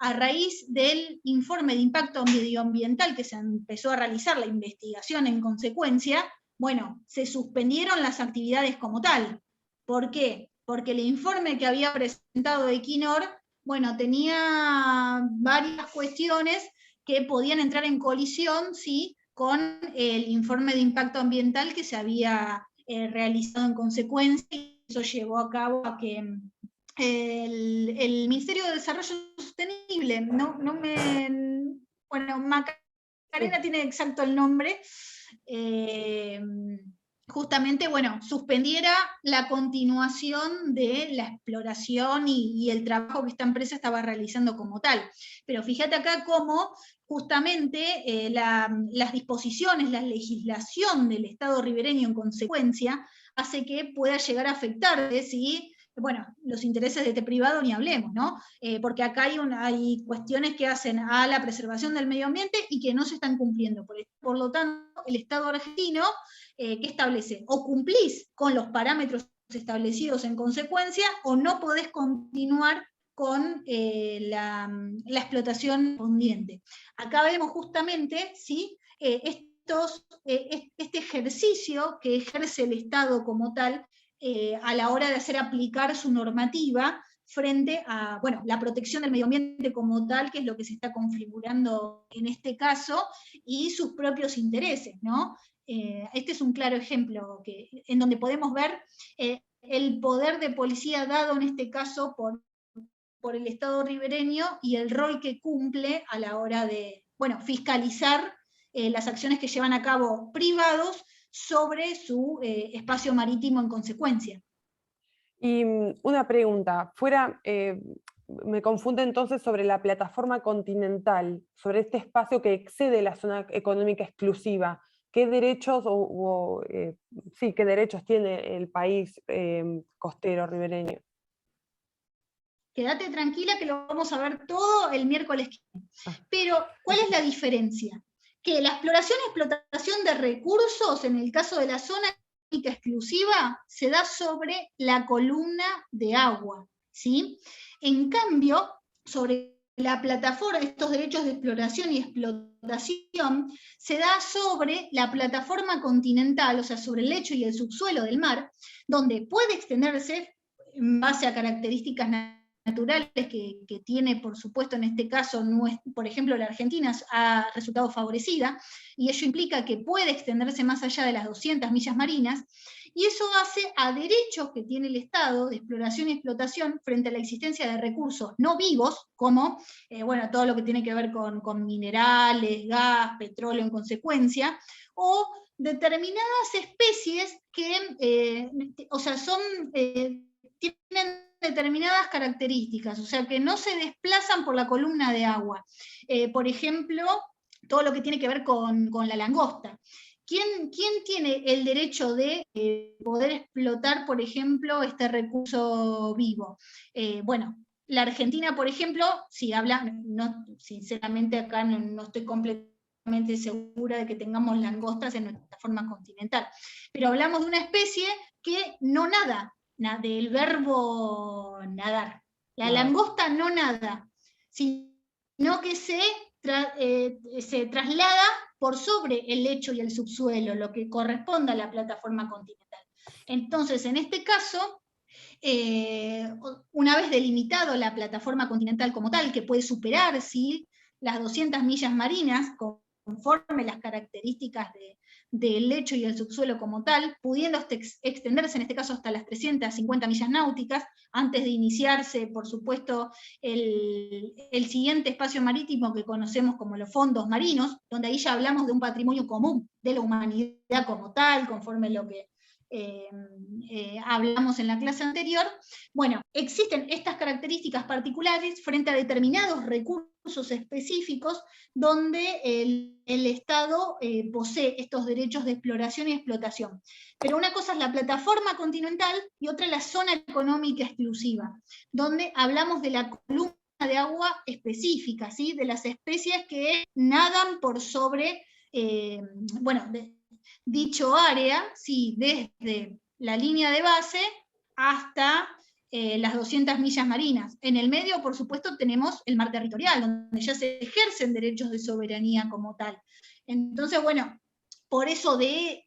Speaker 1: a raíz del informe de impacto medioambiental que se empezó a realizar, la investigación en consecuencia, bueno, se suspendieron las actividades como tal. ¿Por qué? Porque el informe que había presentado Equinor, bueno, tenía varias cuestiones que podían entrar en colisión, ¿sí?, con el informe de impacto ambiental que se había realizado en consecuencia, y eso llevó a cabo a que el Ministerio de Desarrollo Sostenible, bueno, Macarena tiene exacto el nombre, justamente, bueno, suspendiera la continuación de la exploración y el trabajo que esta empresa estaba realizando como tal. Pero fíjate acá cómo justamente las disposiciones, la legislación del Estado ribereño en consecuencia hace que pueda llegar a afectar, ¿sí?, bueno, los intereses de este privado ni hablemos, ¿no? Porque acá hay cuestiones que hacen a la preservación del medio ambiente y que no se están cumpliendo. Por lo tanto, el Estado argentino, ¿qué establece? O cumplís con los parámetros establecidos en consecuencia, o no podés continuar con la explotación correspondiente. Acá vemos justamente, ¿sí?, este ejercicio que ejerce el Estado como tal, a la hora de hacer aplicar su normativa frente a, bueno, la protección del medio ambiente como tal, que es lo que se está configurando en este caso, y sus propios intereses, ¿no? Este es un claro ejemplo en donde podemos ver el poder de policía dado en este caso por el Estado ribereño y el rol que cumple a la hora de, bueno, fiscalizar las acciones que llevan a cabo privados sobre su espacio marítimo en consecuencia.
Speaker 4: Y una pregunta, me confunde entonces sobre la plataforma continental, sobre este espacio que excede la zona económica exclusiva. ¿Qué derechos qué derechos tiene el país costero ribereño?
Speaker 1: Quédate tranquila que lo vamos a ver todo el miércoles. Pero, ¿cuál es la diferencia? Que la exploración y explotación de recursos, en el caso de la zona económica exclusiva, se da sobre la columna de agua, ¿sí? En cambio, sobre la plataforma, estos derechos de exploración y explotación, se da sobre la plataforma continental, o sea, sobre el lecho y el subsuelo del mar, donde puede extenderse en base a características naturales que tiene, por supuesto, en este caso, por ejemplo, la Argentina ha resultado favorecida, y ello implica que puede extenderse más allá de las 200 millas marinas, y eso hace a derechos que tiene el Estado de exploración y explotación frente a la existencia de recursos no vivos, como bueno, todo lo que tiene que ver con minerales, gas, petróleo en consecuencia, o determinadas especies que, o sea, tienen determinadas características, o sea, que no se desplazan por la columna de agua. Por ejemplo, todo lo que tiene que ver con la langosta, ¿quién tiene el derecho de poder explotar, por ejemplo, este recurso vivo? Bueno, la Argentina, por ejemplo, si habla, sinceramente acá no estoy completamente segura de que tengamos langostas en nuestra forma continental, pero hablamos de una especie que no nada, del verbo nadar. La langosta no nada, sino que se traslada por sobre el lecho y el subsuelo, lo que corresponde a la plataforma continental. Entonces, en este caso, una vez delimitado la plataforma continental como tal, que puede superar las 200 millas marinas, conforme las características del lecho y el subsuelo como tal, pudiendo extenderse en este caso hasta las 350 millas náuticas, antes de iniciarse, por supuesto, el siguiente espacio marítimo que conocemos como los fondos marinos, donde ahí ya hablamos de un patrimonio común de la humanidad como tal, conforme lo que hablamos en la clase anterior. Bueno, existen estas características particulares frente a determinados recursos específicos donde el Estado posee estos derechos de exploración y explotación. Pero una cosa es la plataforma continental y otra la zona económica exclusiva, donde hablamos de la columna de agua específica, ¿sí? De las especies que nadan por sobre, dicho área, sí, desde la línea de base hasta las 200 millas marinas. En el medio, por supuesto, tenemos el mar territorial, donde ya se ejercen derechos de soberanía como tal. Entonces, bueno, por eso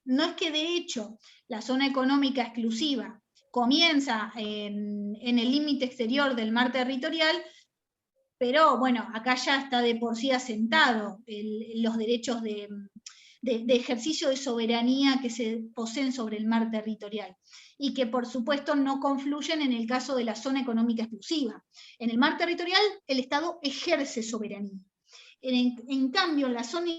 Speaker 1: no es que de hecho la zona económica exclusiva comienza en el límite exterior del mar territorial, pero bueno, acá ya está de por sí asentado los derechos de ejercicio de soberanía que se poseen sobre el mar territorial, y que por supuesto no confluyen en el caso de la zona económica exclusiva. En el mar territorial el Estado ejerce soberanía. En cambio, en la zona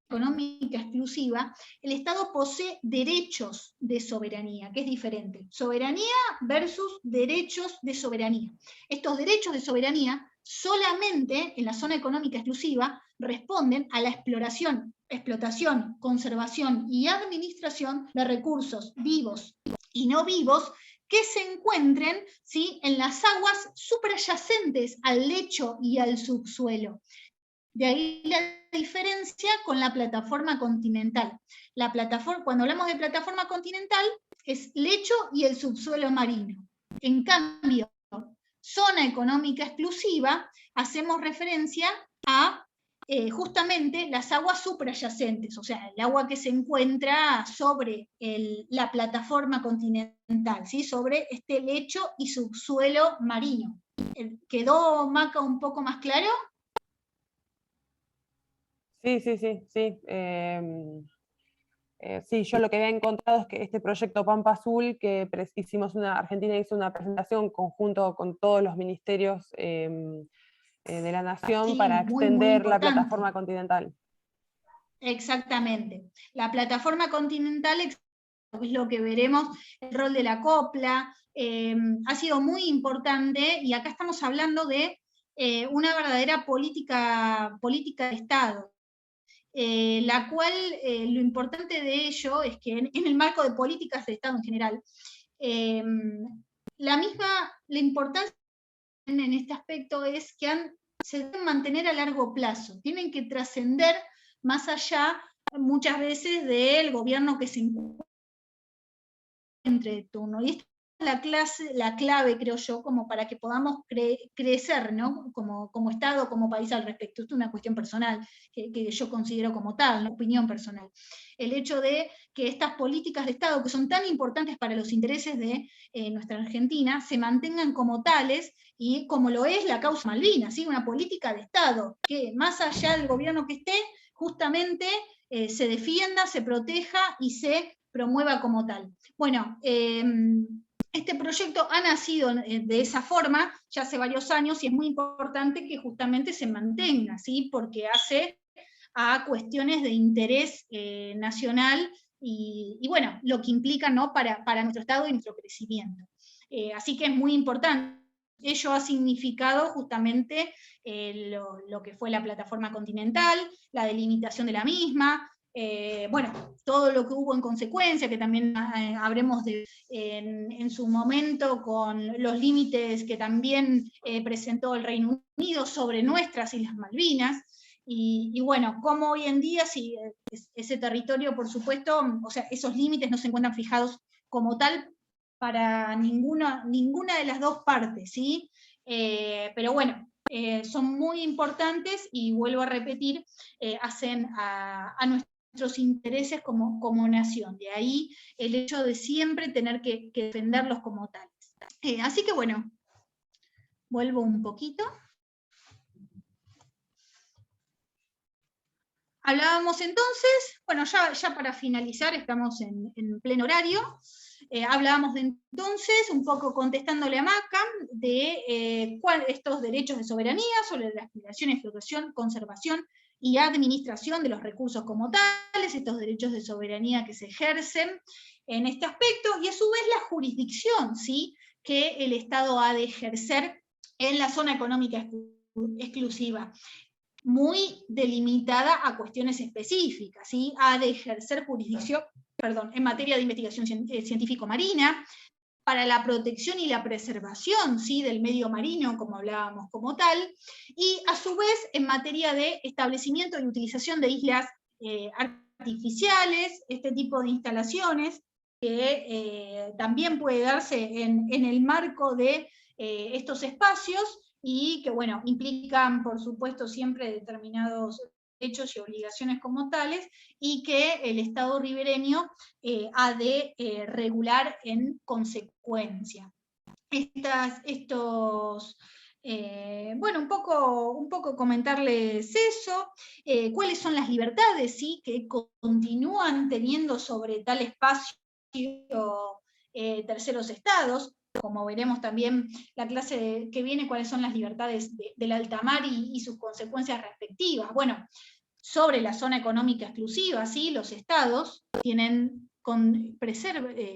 Speaker 1: económica exclusiva, el Estado posee derechos de soberanía, que es diferente. Soberanía versus derechos de soberanía. Estos derechos de soberanía solamente en la zona económica exclusiva responden a la exploración, explotación, conservación y administración de recursos vivos y no vivos que se encuentren, ¿sí?, en las aguas supradyacentes al lecho y al subsuelo. De ahí la diferencia con la plataforma continental. Cuando hablamos de plataforma continental, es lecho y el subsuelo marino. En cambio, zona económica exclusiva, hacemos referencia a justamente las aguas supradyacentes, o sea, el agua que se encuentra sobre la plataforma continental, ¿sí?, sobre este lecho y subsuelo marino. ¿Quedó, Maca, un poco más claro?
Speaker 4: Sí. Sí, yo lo que había encontrado es que este proyecto Pampa Azul, que Argentina hizo una presentación conjunto con todos los ministerios de la nación,
Speaker 1: sí,
Speaker 4: para
Speaker 1: muy
Speaker 4: extender la
Speaker 1: importante.
Speaker 4: plataforma continental.
Speaker 1: Exactamente. La plataforma continental es lo que veremos, el rol de la copla, ha sido muy importante, y acá estamos hablando de una verdadera política de Estado. La cual lo importante de ello es que en el marco de políticas de Estado en general, la importancia en este aspecto es que se deben mantener a largo plazo, tienen que trascender más allá muchas veces del gobierno que se encuentre de turno. Y esta es la clave, creo yo, como para que podamos crecer, ¿no?, como Estado, como país al respecto. Esto es una cuestión personal que yo considero como tal, una opinión personal. El hecho de que estas políticas de Estado, que son tan importantes para los intereses de nuestra Argentina, se mantengan como tales, y como lo es la causa Malvinas, ¿sí?, una política de Estado, que más allá del gobierno que esté, justamente se defienda, se proteja y se promueva como tal. Bueno, este proyecto ha nacido de esa forma ya hace varios años, y es muy importante que justamente se mantenga, ¿sí?, porque hace a cuestiones de interés nacional y bueno, lo que implica, ¿no?, para nuestro Estado y nuestro crecimiento. Así que es muy importante. ello ha significado justamente lo que fue la plataforma continental, la delimitación de la misma, bueno, todo lo que hubo en consecuencia, que también habremos de en su momento con los límites que también presentó el Reino Unido sobre nuestras Islas Malvinas, y bueno, como hoy en día, sí, ese territorio, por supuesto, o sea, esos límites no se encuentran fijados como tal para ninguna de las dos partes, ¿sí? Pero bueno, son muy importantes y vuelvo a repetir, hacen a nuestros intereses como nación. De ahí el hecho de siempre tener que defenderlos como tales. Así que bueno, vuelvo un poquito. Hablábamos entonces, bueno, ya para finalizar, estamos en pleno horario, hablábamos de entonces, un poco contestándole a Maca, de estos derechos de soberanía sobre la exploración, explotación, conservación y administración de los recursos como tales, estos derechos de soberanía que se ejercen en este aspecto, y a su vez la jurisdicción, ¿sí?, que el Estado ha de ejercer en la zona económica exclusiva, muy delimitada a cuestiones específicas, ¿sí? Ha de ejercer jurisdicción, en materia de investigación científico-marina, para la protección y la preservación, ¿sí?, del medio marino, como hablábamos como tal, y a su vez en materia de establecimiento y utilización de islas artificiales, este tipo de instalaciones, que también puede darse en el marco de estos espacios, y que, bueno, implican, por supuesto, siempre determinados derechos y obligaciones como tales, y que el Estado ribereño ha de regular en consecuencia. Bueno, un poco comentarles eso, cuáles son las libertades, ¿sí?, que continúan teniendo sobre tal espacio terceros estados, como veremos también la clase que viene, cuáles son las libertades del alta mar y sus consecuencias respectivas. Bueno, sobre la zona económica exclusiva, ¿sí?, los estados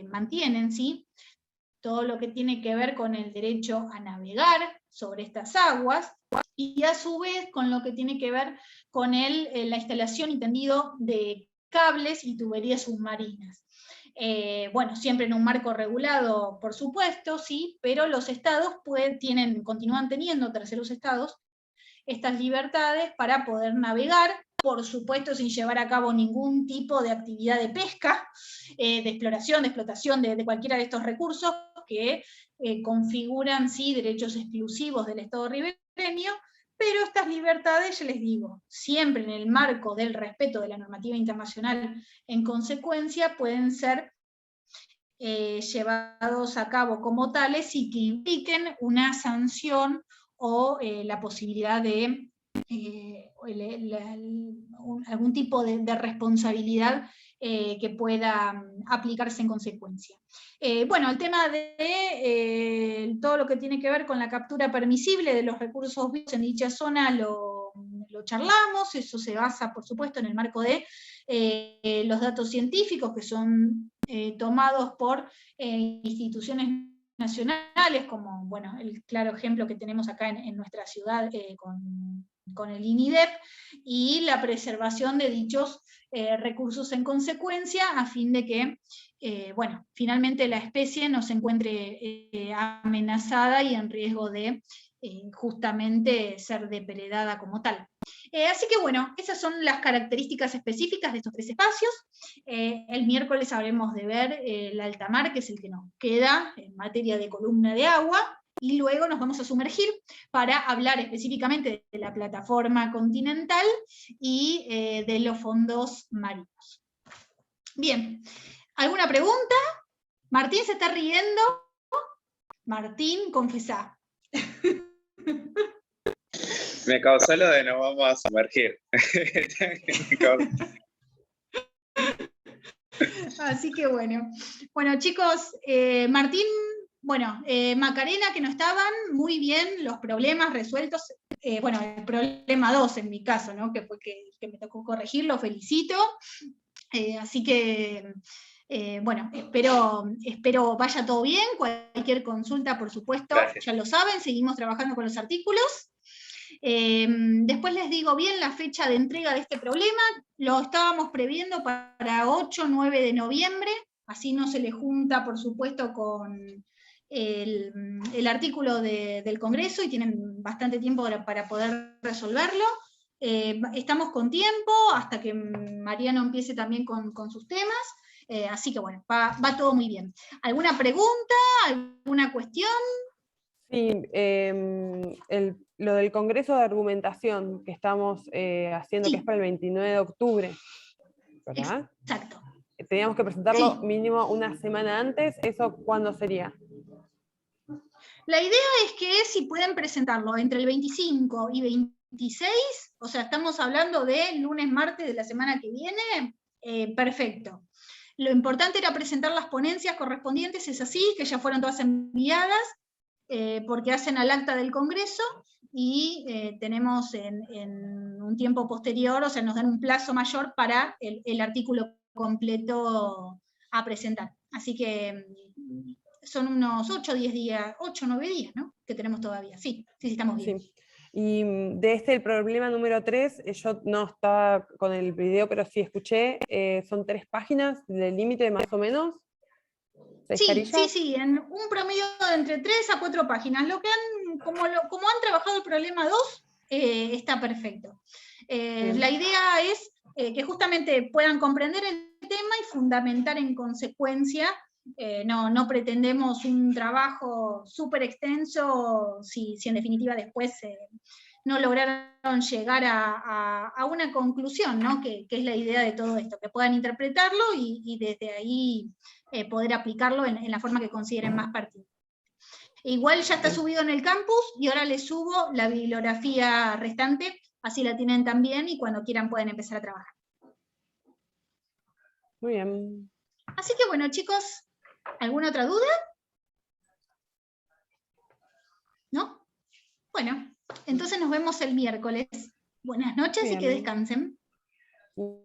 Speaker 1: mantienen, ¿sí?, todo lo que tiene que ver con el derecho a navegar sobre estas aguas, y a su vez con lo que tiene que ver con la instalación y tendido de cables y tuberías submarinas. Bueno, siempre en un marco regulado, por supuesto, sí, pero los estados continúan teniendo, terceros estados, estas libertades para poder navegar, por supuesto sin llevar a cabo ningún tipo de actividad de pesca, de exploración, de explotación de cualquiera de estos recursos que configuran, sí, derechos exclusivos del Estado ribereño, pero estas libertades, ya les digo, siempre en el marco del respeto de la normativa internacional, en consecuencia, pueden ser llevados a cabo como tales y que impliquen una sanción o la posibilidad de algún tipo de responsabilidad que pueda aplicarse en consecuencia. Bueno, el tema de todo lo que tiene que ver con la captura permisible de los recursos vivos en dicha zona lo charlamos, eso se basa, por supuesto, en el marco de los datos científicos que son tomados por instituciones nacionales, como, bueno, el claro ejemplo que tenemos acá en nuestra ciudad con el INIDEP, y la preservación de dichos recursos en consecuencia, a fin de que, bueno, finalmente la especie no se encuentre amenazada y en riesgo de justamente ser depredada como tal. Así que bueno, esas son las características específicas de estos tres espacios. El miércoles habremos de ver el alta mar, que es el que nos queda en materia de columna de agua, y luego nos vamos a sumergir para hablar específicamente de la plataforma continental y de los fondos marinos. Bien, ¿alguna pregunta? Martín se está riendo. Martín, confesá.
Speaker 5: Me causó lo de nos vamos a sumergir.
Speaker 1: Así que bueno. Bueno, chicos, Martín, bueno, Macarena, que no estaban, muy bien, los problemas resueltos. Bueno, el problema 2 en mi caso, ¿no?, que fue que me tocó corregir, lo felicito. Así que Bueno, espero vaya todo bien, cualquier consulta, por supuesto,
Speaker 5: Gracias.
Speaker 1: ya lo saben, seguimos trabajando con los artículos. Después les digo bien la fecha de entrega de este problema, lo estábamos previendo para 8 o 9 de noviembre, así no se le junta, por supuesto, con el artículo del Congreso y tienen bastante tiempo para poder resolverlo. Estamos con tiempo hasta que Mariano empiece también con sus temas, así que bueno, va todo muy bien. ¿Alguna pregunta? ¿Alguna cuestión?
Speaker 4: Sí, lo del Congreso de Argumentación que estamos haciendo,
Speaker 1: Sí.
Speaker 4: que es para el 29 de octubre, ¿verdad?
Speaker 1: Exacto.
Speaker 4: Teníamos que presentarlo
Speaker 1: Sí.
Speaker 4: mínimo una semana antes, ¿eso cuándo sería?
Speaker 1: La idea es que si pueden presentarlo entre el 25 y 26, o sea, estamos hablando de lunes, martes de la semana que viene, perfecto. Lo importante era presentar las ponencias correspondientes, es así, que ya fueron todas enviadas, porque hacen al acta del Congreso, y tenemos en un tiempo posterior, o sea, nos dan un plazo mayor para el artículo completo a presentar. Así que son unos 8 o 10 días, 8 o 9 días, ¿no? Que tenemos todavía. Sí, estamos bien.
Speaker 4: Sí. Y de el problema número 3, yo no estaba con el video, pero sí escuché, son 3 páginas de límite más o menos.
Speaker 1: Sí, en un promedio de entre 3 a 4 páginas. Como han trabajado el problema 2, está perfecto. La idea es que justamente puedan comprender el tema y fundamentar en consecuencia. No pretendemos un trabajo súper extenso si en definitiva después no lograron llegar a una conclusión, ¿no? Que es la idea de todo esto, que puedan interpretarlo y desde ahí poder aplicarlo en la forma que consideren más pertinente. Igual ya está subido en el campus y ahora les subo la bibliografía restante, así la tienen también y cuando quieran pueden empezar a trabajar.
Speaker 4: Muy bien.
Speaker 1: Así que bueno, chicos, ¿alguna otra duda? ¿No? Bueno, entonces nos vemos el miércoles. Buenas noches y que descansen.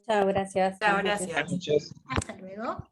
Speaker 3: Chao, gracias.
Speaker 2: Chao, gracias.
Speaker 5: Buenas noches.
Speaker 1: Hasta luego.